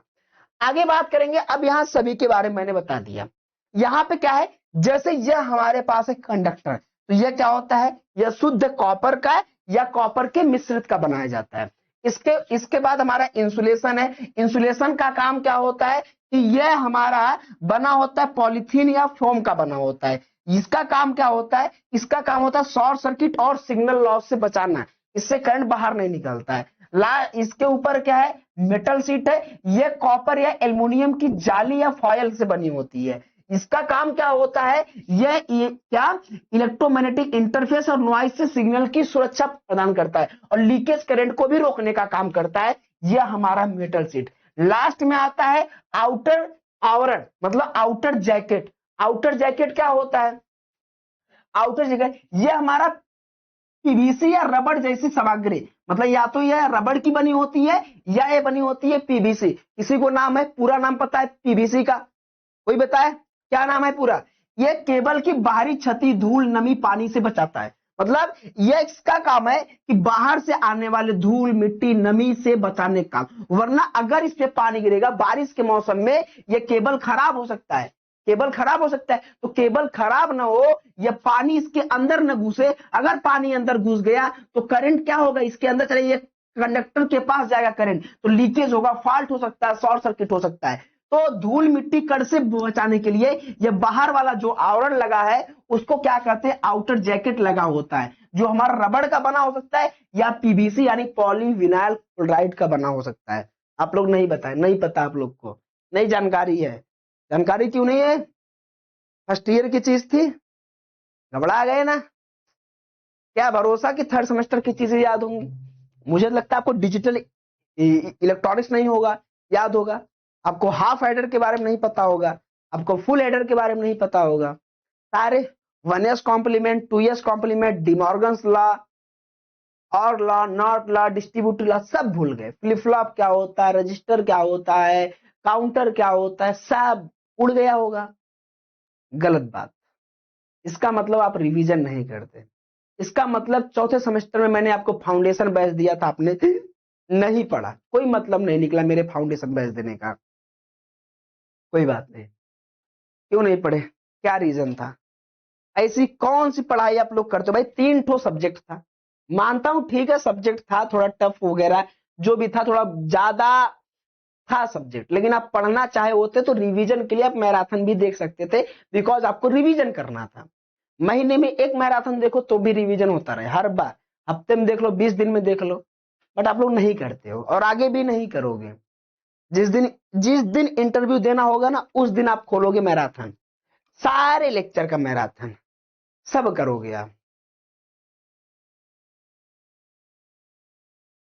आगे बात करेंगे, अब यहां सभी के बारे में मैंने बता दिया। यहां पे क्या है, जैसे यह हमारे पास है कंडक्टर, तो यह क्या होता है, यह शुद्ध कॉपर का या कॉपर के मिश्रित का बनाया जाता है। इसके बाद हमारा इंसुलेशन है। इंसुलेशन का काम क्या होता है कि यह हमारा बना होता है पॉलीथीन या फोम का बना होता है। इसका काम क्या होता है, इसका काम होता है शॉर्ट सर्किट और सिग्नल लॉस से बचाना, इससे करंट बाहर नहीं निकलता है। इसके ऊपर क्या है, मेटल शीट है, यह कॉपर या एल्युमिनियम की जाली या फॉयल से बनी होती है। इसका काम क्या होता है, यह क्या इलेक्ट्रोमैग्नेटिक इंटरफेस और नॉइस से सिग्नल की सुरक्षा प्रदान करता है, और लीकेज करंट को भी रोकने का काम करता है। यह हमारा मेटल शीट। लास्ट में आता है आउटर आवरण, मतलब आउटर जैकेट। आउटर जैकेट क्या होता है, आउटर जैकेट यह हमारा पीवीसी या रबड़ जैसी सामग्री, मतलब या तो यह रबड़ की बनी होती है या ये बनी होती है पीवीसी। किसी को नाम है, पूरा नाम पता है पीवीसी का? कोई बताए क्या नाम है पूरा? ये केबल की बाहरी क्षति, धूल, नमी, पानी से बचाता है। मतलब ये इसका काम है कि बाहर से आने वाले धूल, मिट्टी, नमी से बचाने का। वरना अगर इस पे पानी गिरेगा बारिश के मौसम में, ये केबल खराब हो सकता है, केबल खराब हो सकता है। तो केबल खराब ना हो या पानी इसके अंदर न घुसे। अगर पानी अंदर घुस गया तो करंट क्या होगा, इसके अंदर चले, ये कंडक्टर के पास जाएगा करंट, तो लीकेज होगा, फॉल्ट हो सकता है, शॉर्ट सर्किट हो सकता है। तो धूल, मिट्टी, कण से बचाने के लिए ये बाहर वाला जो आवरण लगा है उसको क्या कहते हैं, आउटर जैकेट लगा होता है, जो हमारा रबड़ का बना हो सकता है या पीवीसी यानी पॉलीविनाइल क्लोराइड का बना हो सकता है। आप लोग नहीं बताए, नहीं पता, आप लोग को नई जानकारी है। जानकारी क्यों नहीं है? फर्स्ट ईयर की चीज थी, घबरा गए ना? क्या भरोसा कि थर्ड सेमेस्टर की चीजें याद होंगी? मुझे लगता है आपको डिजिटल इलेक्ट्रॉनिक्स नहीं होगा, याद होगा। आपको हाफ एडर के बारे में नहीं पता होगा, आपको फुल एडर के बारे में नहीं पता होगा। सारे 1s complement, 2s complement, De Morgan's law, और law, not law, distributive law सब भूल गए। फ्लिप फ्लॉप क्या होता है, रजिस्टर क्या होता है, काउंटर क्या होता है, सब उड़ गया होगा। गलत बात। इसका मतलब आप रिवीजन नहीं करते। इसका मतलब चौथे सेमेस्टर में मैंने आपको फाउंडेशन बैच दिया था, आपने नहीं पढ़ा, कोई मतलब नहीं निकला मेरे फाउंडेशन बैच देने का। कोई बात नहीं, क्यों नहीं पढ़े, क्या रीजन था? ऐसी कौन सी पढ़ाई आप लोग करते हो भाई? 3 ठो सब्जेक्ट था, मानता हूं ठीक है सब्जेक्ट था थोड़ा टफ वगैरह, जो भी था थोड़ा ज्यादा था सब्जेक्ट, लेकिन आप पढ़ना चाहे होते तो रिवीजन के लिए आप मैराथन भी देख सकते थे, बिकॉज आपको रिवीजन करना था। महीने में एक मैराथन देखो तो भी रिवीजन होता रहे, हर बार हफ्ते में देख लो, 20 दिन में देख लो, बट आप लोग नहीं करते हो और आगे भी नहीं करोगे। जिस दिन इंटरव्यू देना होगा ना, उस दिन आप खोलोगे मैराथन, सारे लेक्चर का मैराथन सब करोगे आप।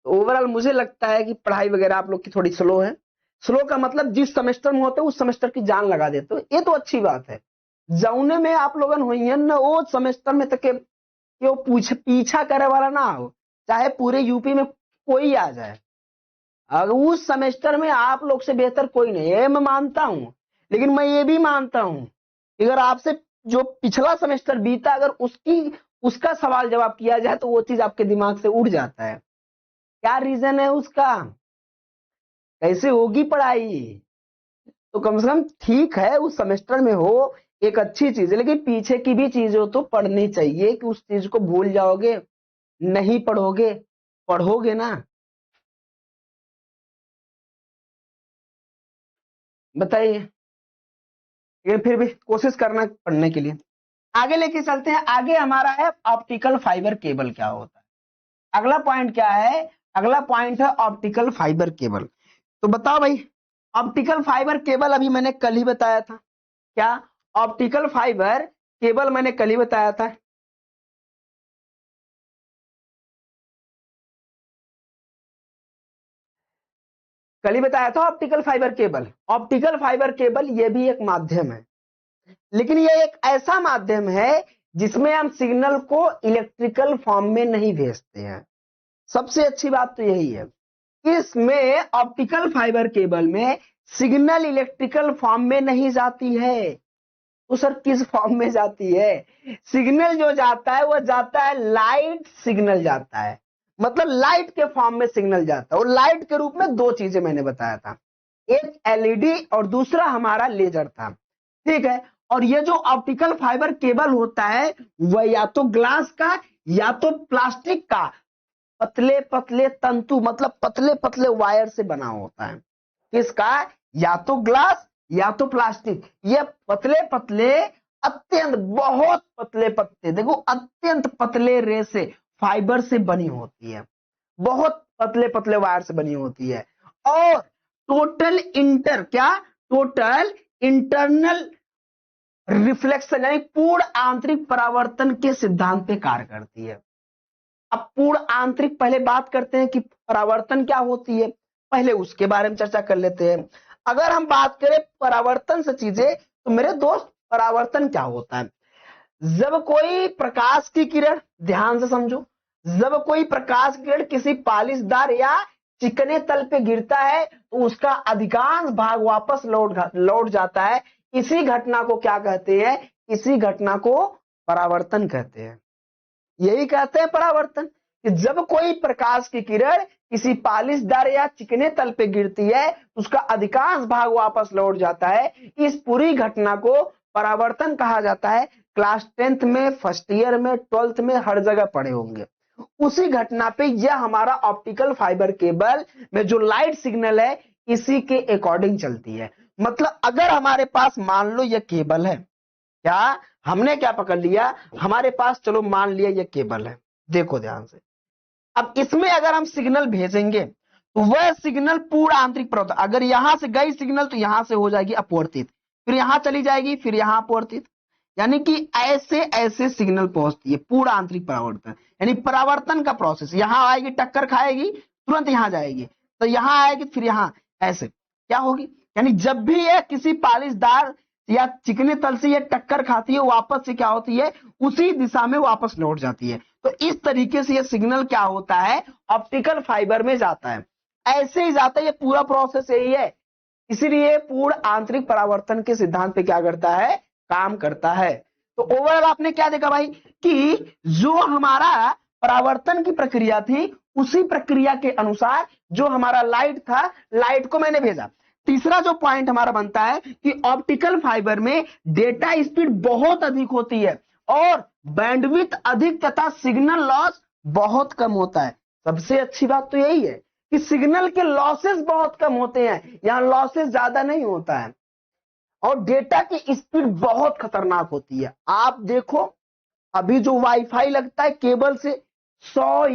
ओवरऑल मुझे लगता है कि पढ़ाई वगैरह आप लोग की थोड़ी स्लो है। स्लो का मतलब जिस सेमेस्टर में होते हो उस सेमेस्टर की जान लगा देते हो, ये तो अच्छी बात है। जौने में आप लोगन हुई है ना, वो सेमेस्टर में तक कि वो पीछा करे वाला ना हो, चाहे पूरे यूपी में कोई आ जाए, अगर उस सेमेस्टर में आप लोग से बेहतर कोई नहीं है, मैं मानता हूं। लेकिन मैं ये भी मानता हूं कि अगर आपसे जो पिछला सेमेस्टर बीता, अगर उसका सवाल जवाब किया जाए तो वो चीज आपके दिमाग से उड़ जाता है। क्या रीजन है उसका, कैसे होगी पढ़ाई? तो कम से कम ठीक है उस सेमेस्टर में हो, एक अच्छी चीज है, लेकिन पीछे की भी चीजों तो पढ़नी चाहिए कि उस चीज को भूल जाओगे, नहीं पढ़ोगे, पढ़ोगे ना? बताइए। लेकिन फिर भी कोशिश करना पढ़ने के लिए। आगे लेके चलते हैं, आगे हमारा है ऑप्टिकल फाइबर केबल क्या होता है। अगला पॉइंट क्या है? अगला पॉइंट है ऑप्टिकल फाइबर केबल। तो बताओ भाई, ऑप्टिकल फाइबर केबल अभी मैंने कल ही बताया था। क्या? ऑप्टिकल फाइबर केबल मैंने कल ही बताया था। कल ही बताया था optical fibre cable. Optical fibre cable ये भी एक माध्यम है, लेकिन ये एक ऐसा माध्यम है जिसमें हम सिग्नल को इलेक्ट्रिकल फॉर्म में नहीं भेजते हैं। सबसे अच्छी बात तो यही है, इसमें ऑप्टिकल फाइबर केबल में सिग्नल इलेक्ट्रिकल फॉर्म में नहीं जाती है। तो सर किस फॉर्म में जाती है? सिग्नल जो जाता है वो जाता है, लाइट सिग्नल जाता है, मतलब लाइट के फॉर्म में सिग्नल जाता है। और लाइट के रूप में 2 चीजें मैंने बताया था, एक एलईडी और दूसरा हमारा लेजर था, ठीक है। और ये जो ऑप्टिकल फाइबर केबल होता है वह या तो ग्लास का या तो प्लास्टिक का पतले पतले तंतु, मतलब पतले पतले वायर से बना होता है। किसका? या तो ग्लास या तो प्लास्टिक। ये पतले पतले, अत्यंत बहुत पतले पतले, देखो अत्यंत पतले रे से, फाइबर से बनी होती है, बहुत पतले पतले वायर से बनी होती है। और टोटल इंटरनल रिफ्लेक्शन यानी पूर्ण आंतरिक परावर्तन के सिद्धांत पे कार्य करती है। अब पूर्ण आंतरिक पहले बात करते हैं कि परावर्तन क्या होती है, पहले उसके बारे में चर्चा कर लेते हैं। अगर हम बात करें परावर्तन से चीजें, तो मेरे दोस्त परावर्तन क्या होता है? जब कोई प्रकाश की किरण, ध्यान से समझो, जब कोई प्रकाश किरण किसी पालिशदार या चिकने तल पे गिरता है तो उसका अधिकांश भाग वापस लौट जाता है। इसी घटना को क्या कहते हैं? इसी घटना को परावर्तन कहते हैं। यही कहते हैं परावर्तन, कि जब कोई प्रकाश की किरण किसी पालिशदार या चिकने तल पे गिरती है उसका अधिकांश भाग वापस लौट जाता है। इस पूरी घटना को परावर्तन कहा जाता है। क्लास 10th में, फर्स्ट ईयर में, 12th में हर जगह पढ़े होंगे। उसी घटना पे यह हमारा ऑप्टिकल फाइबर केबल में जो लाइट सिग्नल है इसी के अकॉर्डिंग चलती है। मतलब अगर हमारे पास मान लो यह केबल है, क्या हमने क्या पकड़ लिया, हमारे पास चलो मान लिया यह केबल है, देखो ध्यान से। अब इसमें अगर हम सिग्नल भेजेंगे तो वह सिग्नल पूरा आंतरिक परावर्तन, अगर यहां से गई सिग्नल तो यहां से हो जाएगी अपवर्तित, फिर यहां चली जाएगी, फिर यहां अपवर्तित, यानी कि ऐसे ऐसे सिग्नल पहुंचती है पूरा आंतरिक परावर्तन। यानी परावर्तन का प्रोसेस, यहां आएगी टक्कर खाएगी, तुरंत यहां जाएगी, तो यहां आएगी फिर यहां, ऐसे क्या होगी। यानी जब भी यह किसी पालिशदार या चिकने तल से ये टक्कर खाती है वापस से क्या होती है, उसी दिशा में वापस लौट जाती है। तो इस तरीके से ये सिग्नल क्या होता है, ऑप्टिकल फाइबर में जाता है, ऐसे ही जाता है। ये पूरा प्रोसेस यही है, इसीलिए पूर्ण आंतरिक परावर्तन के सिद्धांत पे क्या करता है, काम करता है। तो ओवरऑल आपने क्या देखा भाई, कि जो हमारा परावर्तन की प्रक्रिया थी उसी प्रक्रिया के अनुसार जो हमारा लाइट था, लाइट को मैंने भेजा। तीसरा जो पॉइंट हमारा बनता है कि ऑप्टिकल फाइबर में डेटा स्पीड बहुत अधिक होती है और बैंडविड्थ अधिक तथा सिग्नल लॉस बहुत कम होता है। सबसे अच्छी बात तो यही है कि सिग्नल के लॉसेस बहुत कम होते हैं, यहां लॉसेस ज्यादा नहीं होता है, और डेटा की स्पीड बहुत खतरनाक होती है। आप देखो अभी जो वाईफाई लगता है केबल से 100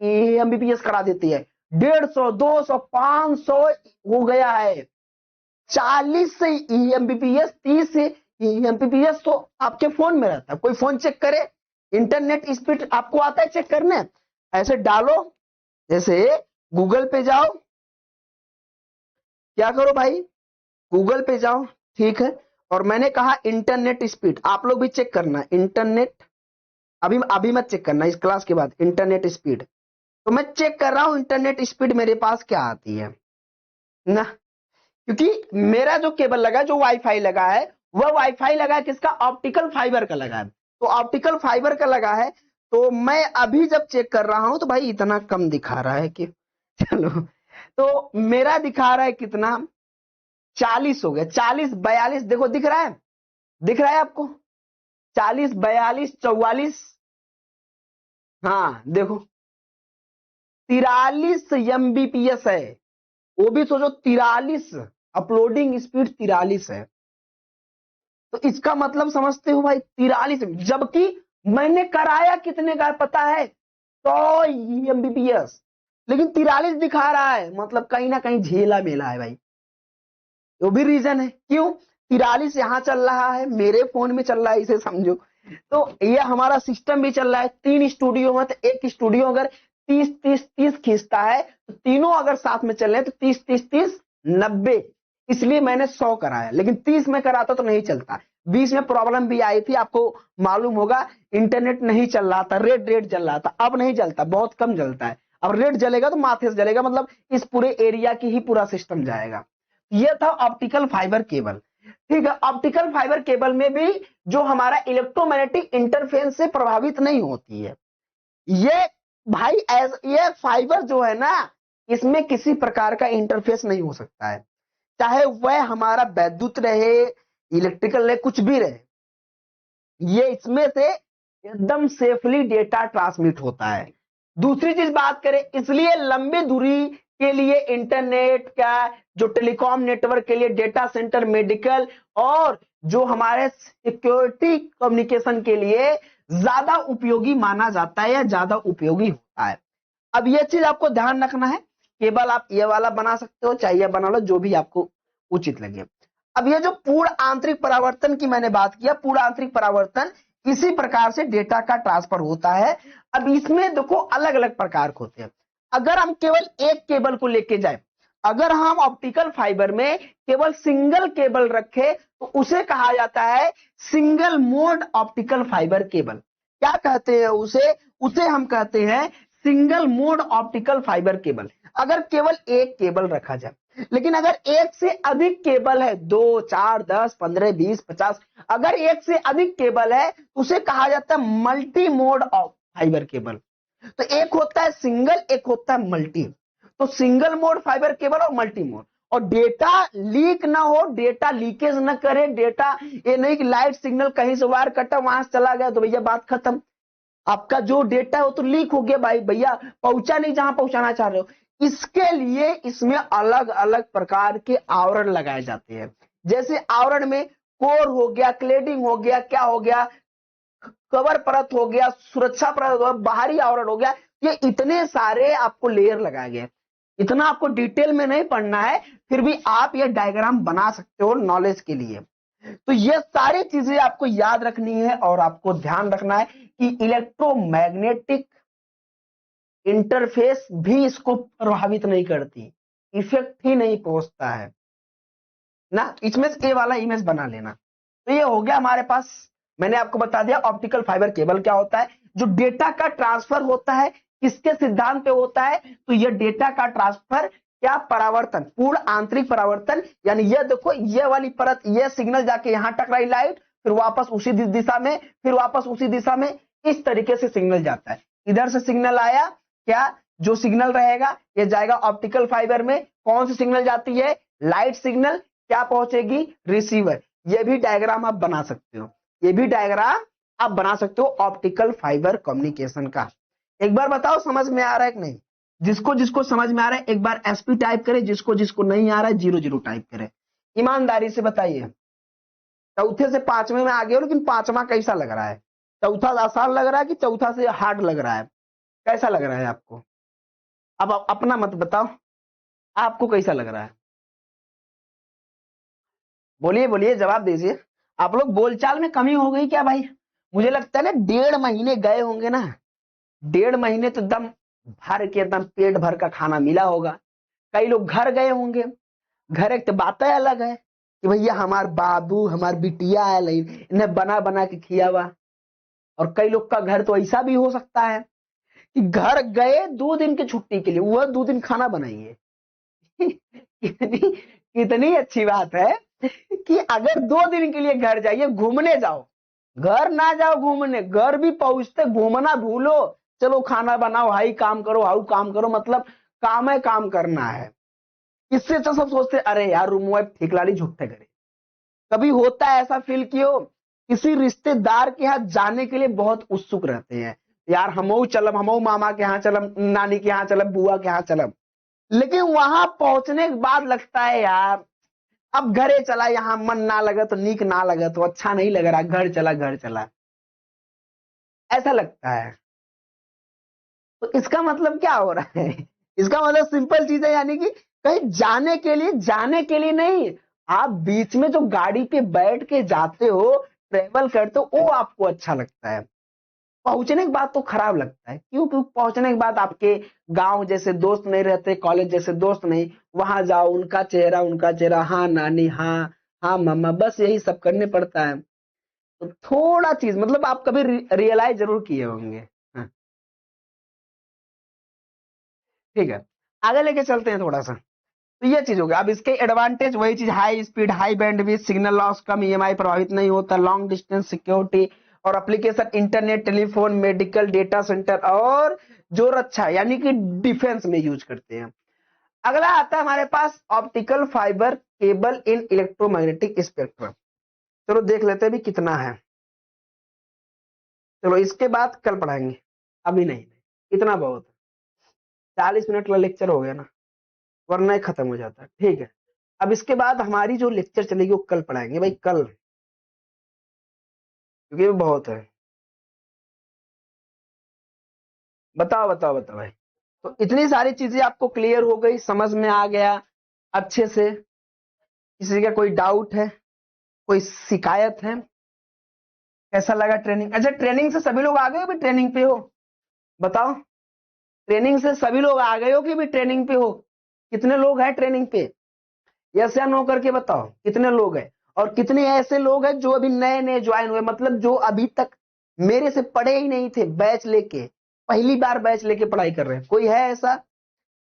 एमबीपीएस करा देती है, 150, 200, 500 हो गया है, 40 से एमबीपीएस, 30 से एमबीपीएस तो आपके फोन में रहता है। कोई फोन चेक करे, इंटरनेट स्पीड आपको आता है चेक करने, ऐसे डालो, जैसे गूगल पे जाओ, क्या करो भाई, गूगल पे जाओ, ठीक है, और मैंने कहा इंटरनेट स्पीड, आप लोग भी चेक करना इंटरनेट, अभी मत चेक करना, इस क्लास के बाद इंटरनेट स्पीड। तो मैं चेक कर रहा हूं इंटरनेट स्पीड मेरे पास क्या आती है ना, क्योंकि मेरा जो केबल लगा है, जो वाईफाई लगा है, वह वाईफाई लगा है किसका, ऑप्टिकल फाइबर का लगा है। तो ऑप्टिकल फाइबर का लगा है, तो मैं अभी जब चेक कर रहा हूं तो भाई इतना कम दिखा रहा है कि चलो, तो मेरा दिखा रहा है कितना, 40 हो गया, 40, 42, देखो दिख रहा है, दिख रहा है आपको, 40, 42, 44, हाँ देखो 43 एमबीपीएस है, वो भी सोचो 43, अपलोडिंग स्पीड 43 है। तो इसका मतलब समझते हो भाई, 43, जबकि मैंने कराया कितने का पता है, 100 एमबीपीएस, लेकिन 43 दिखा रहा है, मतलब कहीं ना कहीं झेला मेला है भाई। वो भी रीजन है, क्यों 43 यहां चल रहा है, मेरे फोन में चल रहा है, इसे समझो। तो ये हमारा सिस्टम भी चल रहा है, 3 स्टूडियो में, तो एक स्टूडियो अगर 30 30 30 खींचता है तो तीनों अगर साथ में चल रहे हैं तो 30 30 30 90, इसलिए मैंने 100 कराया, लेकिन 30 में कराता तो नहीं चलता। 20 में प्रॉब्लम भी आई थी, आपको मालूम होगा, इंटरनेट नहीं चल रहा था, रेड जल रहा था, अब नहीं जलता, बहुत कम जलता है। अब रेड जलेगा तो माथे से जलेगा, मतलब इस पूरे एरिया की ही पूरा सिस्टम जाएगा। ये था ऑप्टिकल फाइबर केबल, ठीक है। ऑप्टिकल फाइबर केबल में भी जो हमारा इलेक्ट्रोमैग्नेटिक इंटरफेरेंस से प्रभावित नहीं होती है ये भाई, ये फाइबर जो है ना, इसमें किसी प्रकार का इंटरफेस नहीं हो सकता है, चाहे वह हमारा वैद्युत रहे, इलेक्ट्रिकल रहे, कुछ भी रहे, ये इसमें से एकदम सेफली डेटा ट्रांसमिट होता है। दूसरी चीज बात करें, इसलिए लंबी दूरी के लिए इंटरनेट का, जो टेलीकॉम नेटवर्क के लिए, डेटा सेंटर, मेडिकल और जो हमारे सिक्योरिटी कम्युनिकेशन के लिए ज्यादा उपयोगी माना जाता है या ज्यादा उपयोगी होता है। अब यह चीज आपको ध्यान रखना है, केबल आप ये वाला बना सकते हो, चाहे बना लो, जो भी आपको उचित लगे। अब ये जो पूर्ण आंतरिक परावर्तन की मैंने बात किया, पूर्ण आंतरिक परावर्तन इसी प्रकार से डेटा का ट्रांसफर होता है। अब इसमें देखो अलग अलग प्रकार के होते हैं। अगर हम केवल एक केबल को लेके जाए, अगर हम ऑप्टिकल फाइबर में केवल सिंगल केबल रखे तो उसे कहा जाता है single mode optical fibre cable. क्या कहते हैं उसे? उसे हम कहते हैं single mode optical fibre cable. अगर केवल एक केबल रखा जाए, लेकिन अगर एक से अधिक केबल है, 2, 4, 10, 15, 20, 50, अगर एक से अधिक केबल है उसे कहा जाता है multi mode of fibre cable. तो एक होता है सिंगल, एक होता है मल्टी। तो सिंगल मोड फाइबर केबल और मल्टी मोड। और डेटा लीक ना हो, डेटा लीकेज ना करे, डेटा ये नहीं कि लाइट सिग्नल कहीं से वायर कटा वहां से चला गया तो भैया बात खत्म, आपका जो डेटा है वो तो लीक हो गया भाई, भैया पहुंचा नहीं जहां पहुंचाना चाह रहे हो। इसके लिए इसमें अलग अलग प्रकार के आवरण लगाए जाते हैं। जैसे आवरण में कोर हो गया, क्लेडिंग हो गया, क्या हो गया, कवर परत हो गया, सुरक्षा परत हो गया, बाहरी आवरण हो गया। ये इतने सारे आपको लेयर लगाए गए। इतना आपको डिटेल में नहीं पढ़ना है, फिर भी आप ये डायग्राम बना सकते हो नॉलेज के लिए। तो ये सारी चीजें आपको याद रखनी है और आपको ध्यान रखना है कि इलेक्ट्रोमैग्नेटिक इंटरफेस भी इसको प्रभावित नहीं करती, इफेक्ट ही नहीं पहुंचता है ना। इसमें से ये वाला इमेज बना लेना। तो ये हो गया हमारे पास, मैंने आपको बता दिया ऑप्टिकल फाइबर केबल क्या होता है। जो डेटा का ट्रांसफर होता है किसके सिद्धांत पे होता है, तो ये डेटा का ट्रांसफर क्या, परावर्तन, पूर्ण आंतरिक परावर्तन। यानी ये देखो, ये वाली परत, ये सिग्नल जाके यहां टकराई लाइट, फिर वापस उसी दिशा में, फिर वापस उसी दिशा में, इस तरीके से सिग्नल जाता है। इधर से सिग्नल आया, क्या जो सिग्नल रहेगा ये जाएगा ऑप्टिकल फाइबर में। कौन सी सिग्नल जाती है, लाइट सिग्नल, क्या पहुंचेगी, रिसीवर। ये भी डायग्राम आप बना सकते हो, ये भी डायग्राम आप बना सकते हो ऑप्टिकल फाइबर कम्युनिकेशन का। एक बार बताओ समझ में आ रहा है कि नहीं। जिसको जिसको समझ में आ रहा है एक बार एसपी टाइप करे, जिसको जिसको नहीं आ रहा है 00 टाइप करे। ईमानदारी से बताइए, चौथे से पांचवें में आ गए हो, लेकिन पांचवा कैसा लग रहा है, चौथा आसान लग रहा है कि चौथा से हार्ड लग रहा है, कैसा लग रहा है आपको? अब अपना मत बताओ, आपको कैसा लग रहा है, बोलिए बोलिए, जवाब दीजिए। आप लोग बोलचाल में कमी हो गई क्या भाई? मुझे लगता है ना 1.5 महीने गए होंगे ना, 1.5 महीने तो एकदम भर के, एकदम पेट भर का खाना मिला होगा। कई लोग घर गए होंगे, घर एक तो बातें अलग है कि भैया हमार बाबू हमार बिटिया है, इन्हें बना बना के खिया हुआ। और कई लोग का घर तो ऐसा भी हो सकता है कि घर गए 2 दिन की छुट्टी के लिए, वह 2 दिन खाना बनाइए। कितनी कितनी अच्छी बात है कि अगर 2 दिन के लिए घर जाइए, घूमने जाओ, घर ना जाओ घूमने, घर भी पहुंचते घूमना भूलो, चलो खाना बनाओ, हाई काम करो, हाउ काम करो, मतलब काम है, काम करना है। इससे तो सब सोचते अरे यार रूम वाइफ ठीक लाड़ी झुकते करे। कभी होता है ऐसा फील कियो, किसी रिश्तेदार के यहाँ जाने के लिए बहुत उत्सुक रहते हैं, यार हमऊ चलब, हमऊ मामा के यहाँ चलब, नानी के यहाँ चलब, बुआ के यहाँ चलब। लेकिन वहां पहुंचने के बाद लगता है यार अब घरे चला, यहाँ मन ना लगा तो, नीक ना लगा तो, अच्छा नहीं लग रहा, घर चला घर चला, ऐसा लगता है। तो इसका मतलब क्या हो रहा है? इसका मतलब सिंपल चीज है, यानी कि कहीं जाने के लिए नहीं, आप बीच में जो गाड़ी पे बैठ के जाते हो, ट्रेवल करते हो, वो आपको अच्छा लगता है। पहुंचने के बाद तो खराब लगता है। क्यों? क्योंकि पहुंचने के बाद आपके गांव जैसे दोस्त नहीं रहते, कॉलेज जैसे दोस्त नहीं, वहां जाओ उनका चेहरा, हाँ नानी, हाँ हाँ मामा, बस यही सब करने पड़ता है। तो थोड़ा चीज मतलब आप कभी रियलाइज जरूर किए होंगे। हाँ, ठीक है, आगे लेके चलते हैं थोड़ा सा। तो ये चीज हो गया। अब इसके एडवांटेज वही चीज, high speed, high bandwidth, signal loss कम, ईएमआई प्रभावित नहीं होता, लॉन्ग डिस्टेंस सिक्योरिटी और application, internet, telephone, medical, data centre और जो रक्षा यानी कि डिफेंस में यूज करते हैं। अगला आता है हमारे पास ऑप्टिकल फाइबर केबल इन इलेक्ट्रोमैग्नेटिक स्पेक्ट्रम। चलो देख लेते हैं भी कितना है। चलो इसके बाद कल पढ़ाएंगे, अभी नहीं, इतना बहुत है। 40 मिनट का लेक्चर हो गया ना, वरना ही खत्म हो जाता है। ठीक है, अब इसके बाद हमारी जो लेक्चर चलेगी वो कल पढ़ाएंगे भाई, कल, क्योंकि वो बहुत है। बताओ बताओ बताओ भाई। तो इतनी सारी चीजें आपको क्लियर हो गई, समझ में आ गया अच्छे से? किसी का कोई डाउट है, कोई शिकायत है? कैसा लगा ट्रेनिंग? अच्छा ट्रेनिंग से सभी लोग आ गए हो भी ट्रेनिंग पे हो? बताओ, ट्रेनिंग से सभी लोग आ गए हो कि भी ट्रेनिंग पे हो? कितने लोग हैं ट्रेनिंग पे? यस या नो करके बताओ कितने लोग हैं। और कितने ऐसे लोग हैं जो अभी नए नए ज्वाइन हुए, मतलब जो अभी तक मेरे से पढ़े ही नहीं थे बैच लेके, पहली बार बैच लेके पढ़ाई कर रहे हैं, कोई है ऐसा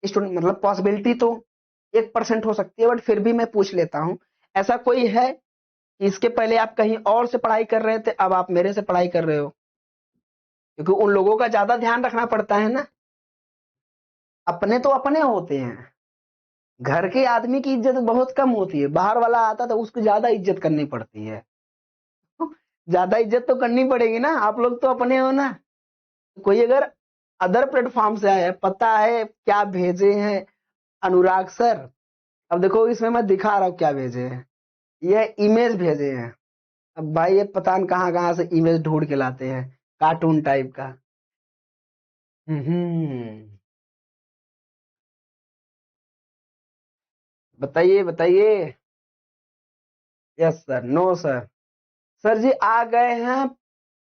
स्टूडेंट? मतलब पॉसिबिलिटी तो 1% हो सकती है, बट फिर भी मैं पूछ लेता हूँ, ऐसा कोई है कि इसके पहले आप कहीं और से पढ़ाई कर रहे थे, अब आप मेरे से पढ़ाई कर रहे हो? क्योंकि उन लोगों का ज्यादा ध्यान रखना पड़ता है ना, अपने तो अपने होते हैं, घर के आदमी की इज्जत बहुत कम होती है, बाहर वाला आता तो उसको ज्यादा इज्जत करनी पड़ती है। ज्यादा इज्जत तो करनी पड़ेगी ना, आप लोग तो अपने हो ना। कोई अगर अदर प्लेटफॉर्म से आया है, पता है क्या भेजे हैं अनुराग सर? अब देखो इसमें मैं दिखा रहा हूँ क्या भेजे हैं, ये इमेज भेजे हैं। अब भाई ये पता नहीं कहाँ कहाँ से इमेज ढूंढ के लाते हैं, कार्टून टाइप का। हम्म, बताइए बताइए। Yes sir, no sir. Sir ji आ गए हैं,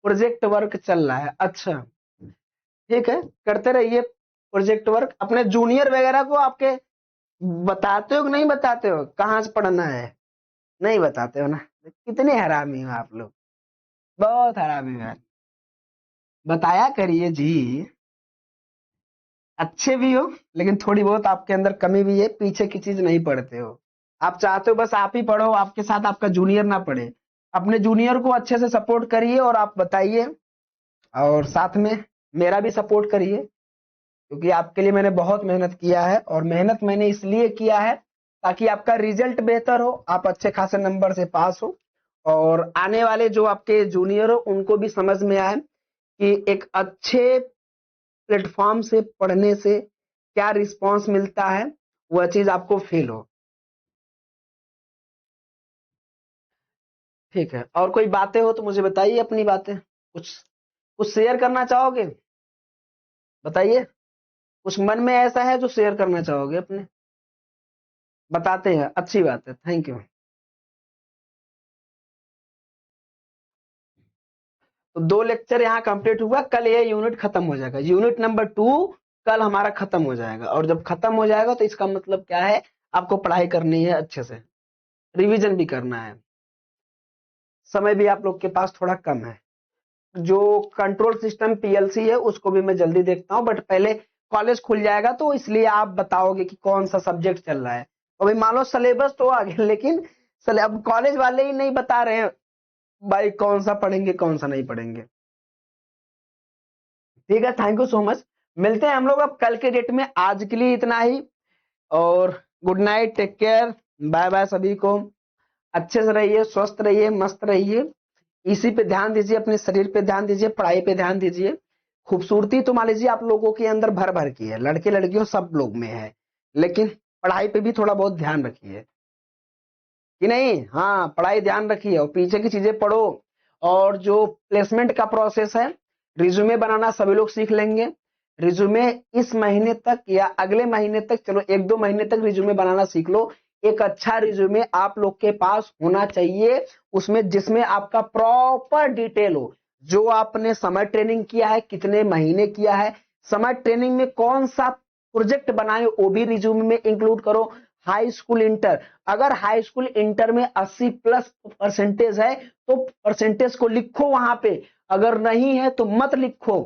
प्रोजेक्ट वर्क चल रहा है। अच्छा ठीक है, करते रहिए प्रोजेक्ट वर्क। अपने जूनियर वगैरह को आपके बताते हो कि नहीं बताते हो कहाँ से पढ़ना है? नहीं बताते हो ना, कितने हरामी हो आप लोग, बहुत हरामी हो यार। बताया करिए जी, अच्छे भी हो, लेकिन थोड़ी बहुत आपके अंदर कमी भी है, पीछे की चीज नहीं पढ़ते हो। आप चाहते हो बस आप ही पढ़ो, आपके साथ आपका जूनियर ना पढ़े। अपने जूनियर को अच्छे से सपोर्ट करिए और आप बताइए, और साथ में मेरा भी सपोर्ट करिए, क्योंकि आपके लिए मैंने बहुत मेहनत किया है, और मेहनत मैंने इसलिए किया है ताकि आपका रिजल्ट बेहतर हो, आप अच्छे खासे नंबर से पास हो, और आने वाले जो आपके जूनियर हो उनको भी समझ में आए कि एक अच्छे प्लेटफॉर्म से पढ़ने से क्या रिस्पांस मिलता है, वह चीज आपको फील हो। ठीक है, और कोई बातें हो तो मुझे बताइए, अपनी बातें कुछ कुछ शेयर करना चाहोगे? बताइए, कुछ मन में ऐसा है जो शेयर करना चाहोगे अपने? बताते हैं, अच्छी बात है, थैंक यू। तो 2 लेक्चर यहाँ कंप्लीट हुआ, कल ये यूनिट खत्म हो जाएगा, यूनिट नंबर 2 कल हमारा खत्म हो जाएगा। और जब खत्म हो जाएगा तो इसका मतलब क्या है, आपको पढ़ाई करनी है अच्छे से, रिवीजन भी करना है। समय भी आप लोग के पास थोड़ा कम है। जो कंट्रोल सिस्टम पीएलसी है उसको भी मैं जल्दी देखता हूँ, बट पहले कॉलेज खुल जाएगा तो इसलिए आप बताओगे कि कौन सा सब्जेक्ट चल रहा है। अभी मान लो सिलेबस तो आ गया, लेकिन अब कॉलेज वाले ही नहीं बता रहे हैं भाई कौन सा पढ़ेंगे कौन सा नहीं पढ़ेंगे। ठीक है, थैंक यू सो मच। मिलते हैं हम लोग अब कल के डेट में, आज के लिए इतना ही, और good night, take care, bye bye सभी को। अच्छे से रहिए, स्वस्थ रहिए, मस्त रहिए, इसी पे ध्यान दीजिए, अपने शरीर पे ध्यान दीजिए, पढ़ाई पे ध्यान दीजिए। खूबसूरती तो मान लीजिए आप लोगों के अंदर भर भर की है, लड़के लड़कियों सब लोग में है, लेकिन पढ़ाई पे भी थोड़ा बहुत ध्यान रखिए कि नहीं। हाँ, पढ़ाई ध्यान रखिए और पीछे की चीजें पढ़ो। और जो प्लेसमेंट का प्रोसेस है, रिज्यूमे बनाना सभी लोग सीख लेंगे। रिज्यूमे इस महीने तक या अगले महीने तक, चलो 1-2 महीने तक रिज्यूमे बनाना सीख लो। एक अच्छा रिज्यूमे आप लोग के पास होना चाहिए, उसमें जिसमें आपका प्रॉपर डिटेल हो, जो आपने समर ट्रेनिंग किया है, कितने महीने किया है, समर ट्रेनिंग में कौन सा प्रोजेक्ट बनाए वो भी रिज्यूमे में इंक्लूड करो। हाई स्कूल इंटर, अगर हाई स्कूल इंटर में 80+ परसेंटेज है तो परसेंटेज को लिखो वहां पे, अगर नहीं है तो मत लिखो।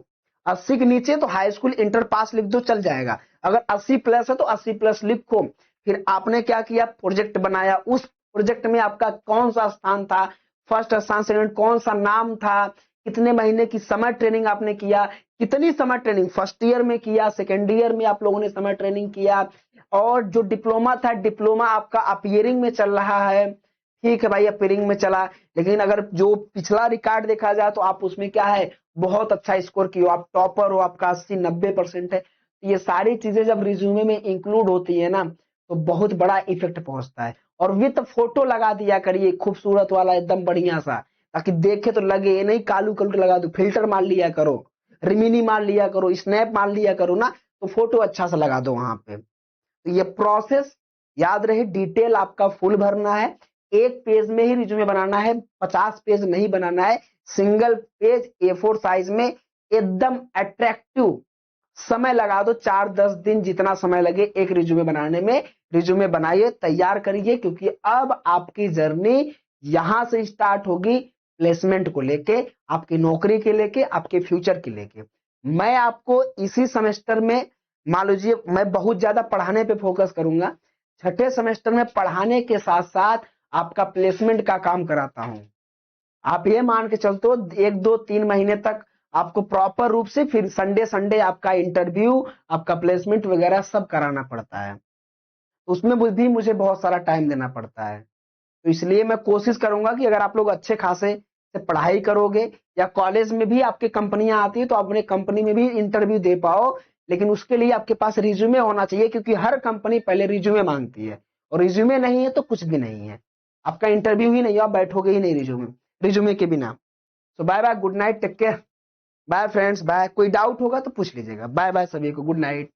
80 के नीचे तो हाई स्कूल इंटर पास लिख दो, चल जाएगा। अगर 80+ है तो 80+ लिखो। फिर आपने क्या किया, प्रोजेक्ट बनाया, उस प्रोजेक्ट में आपका कौन सा स्थान था, फर्स्ट स्थान, सेकंड, कौन सा नाम था, कितने महीने की समर ट्रेनिंग आपने किया, कितनी समर ट्रेनिंग फर्स्ट ईयर में किया, सेकेंड ईयर में आप लोगों ने समर ट्रेनिंग किया। और जो डिप्लोमा था, डिप्लोमा आपका अपीयरिंग में चल रहा है, ठीक है भाई, अपीयरिंग में चला, लेकिन अगर जो पिछला रिकॉर्ड देखा जाए तो आप उसमें क्या है, बहुत अच्छा स्कोर किए हो, आप टॉपर हो, आपका 80-90% है। ये सारी चीजें जब रिज्यूमे में इंक्लूड होती है ना, तो बहुत बड़ा इफेक्ट पहुंचता है। और विद फोटो लगा दिया करिए, खूबसूरत वाला एकदम बढ़िया सा, ताकि देखे तो लगे ये नहीं कालू कलू लगा दो, फिल्टर मार लिया करो, रिमिनी मार लिया करो, स्नैप मार लिया करो ना, तो फोटो अच्छा सा लगा दो वहां पे। तो ये प्रोसेस याद रहे, डिटेल आपका फुल भरना है, एक पेज में ही रिज्यूमे बनाना है, 50 पेज नहीं बनाना है, सिंगल पेज A4 साइज में, एकदम अट्रैक्टिव। समय लगा दो 4-10 दिन, जितना समय लगे एक रिज्यूमे बनाने में, रिज्यूमे बनाइए, तैयार करिए, क्योंकि अब आपकी जर्नी यहां से स्टार्ट होगी प्लेसमेंट को लेके, आपकी नौकरी के लेके, आपके फ्यूचर के लेके। मैं आपको इसी सेमेस्टर में, मान लीजिए मैं बहुत ज्यादा पढ़ाने पे फोकस करूंगा, छठे सेमेस्टर में पढ़ाने के साथ साथ आपका प्लेसमेंट का काम कराता हूं। आप ये मान के चलते हो 1 2 3 महीने तक आपको प्रॉपर रूप से फिर संडे संडे आपका इंटरव्यू, आपका प्लेसमेंट वगैरह सब कराना पड़ता है। उसमें भी मुझे बहुत सारा टाइम देना पड़ता है। तो इसलिए मैं कोशिश करूंगा कि अगर आप लोग अच्छे खासे से पढ़ाई करोगे या कॉलेज में भी आपकी कंपनियां आती है तो आप अपने कंपनी में भी इंटरव्यू दे पाओ, लेकिन उसके लिए आपके पास रिज्यूमे होना चाहिए, क्योंकि हर कंपनी पहले रिज्यूमे मांगती है, और रिज्यूमे नहीं है तो कुछ भी नहीं है, आपका इंटरव्यू ही नहीं है, आप बैठोगे ही नहीं रिज्यूमे रिज्यूमे के बिना। So bye bye, good night, take care, bye friends, bye. कोई डाउट होगा तो पूछ लीजिएगा। बाय बाय सभी को, गुड नाइट।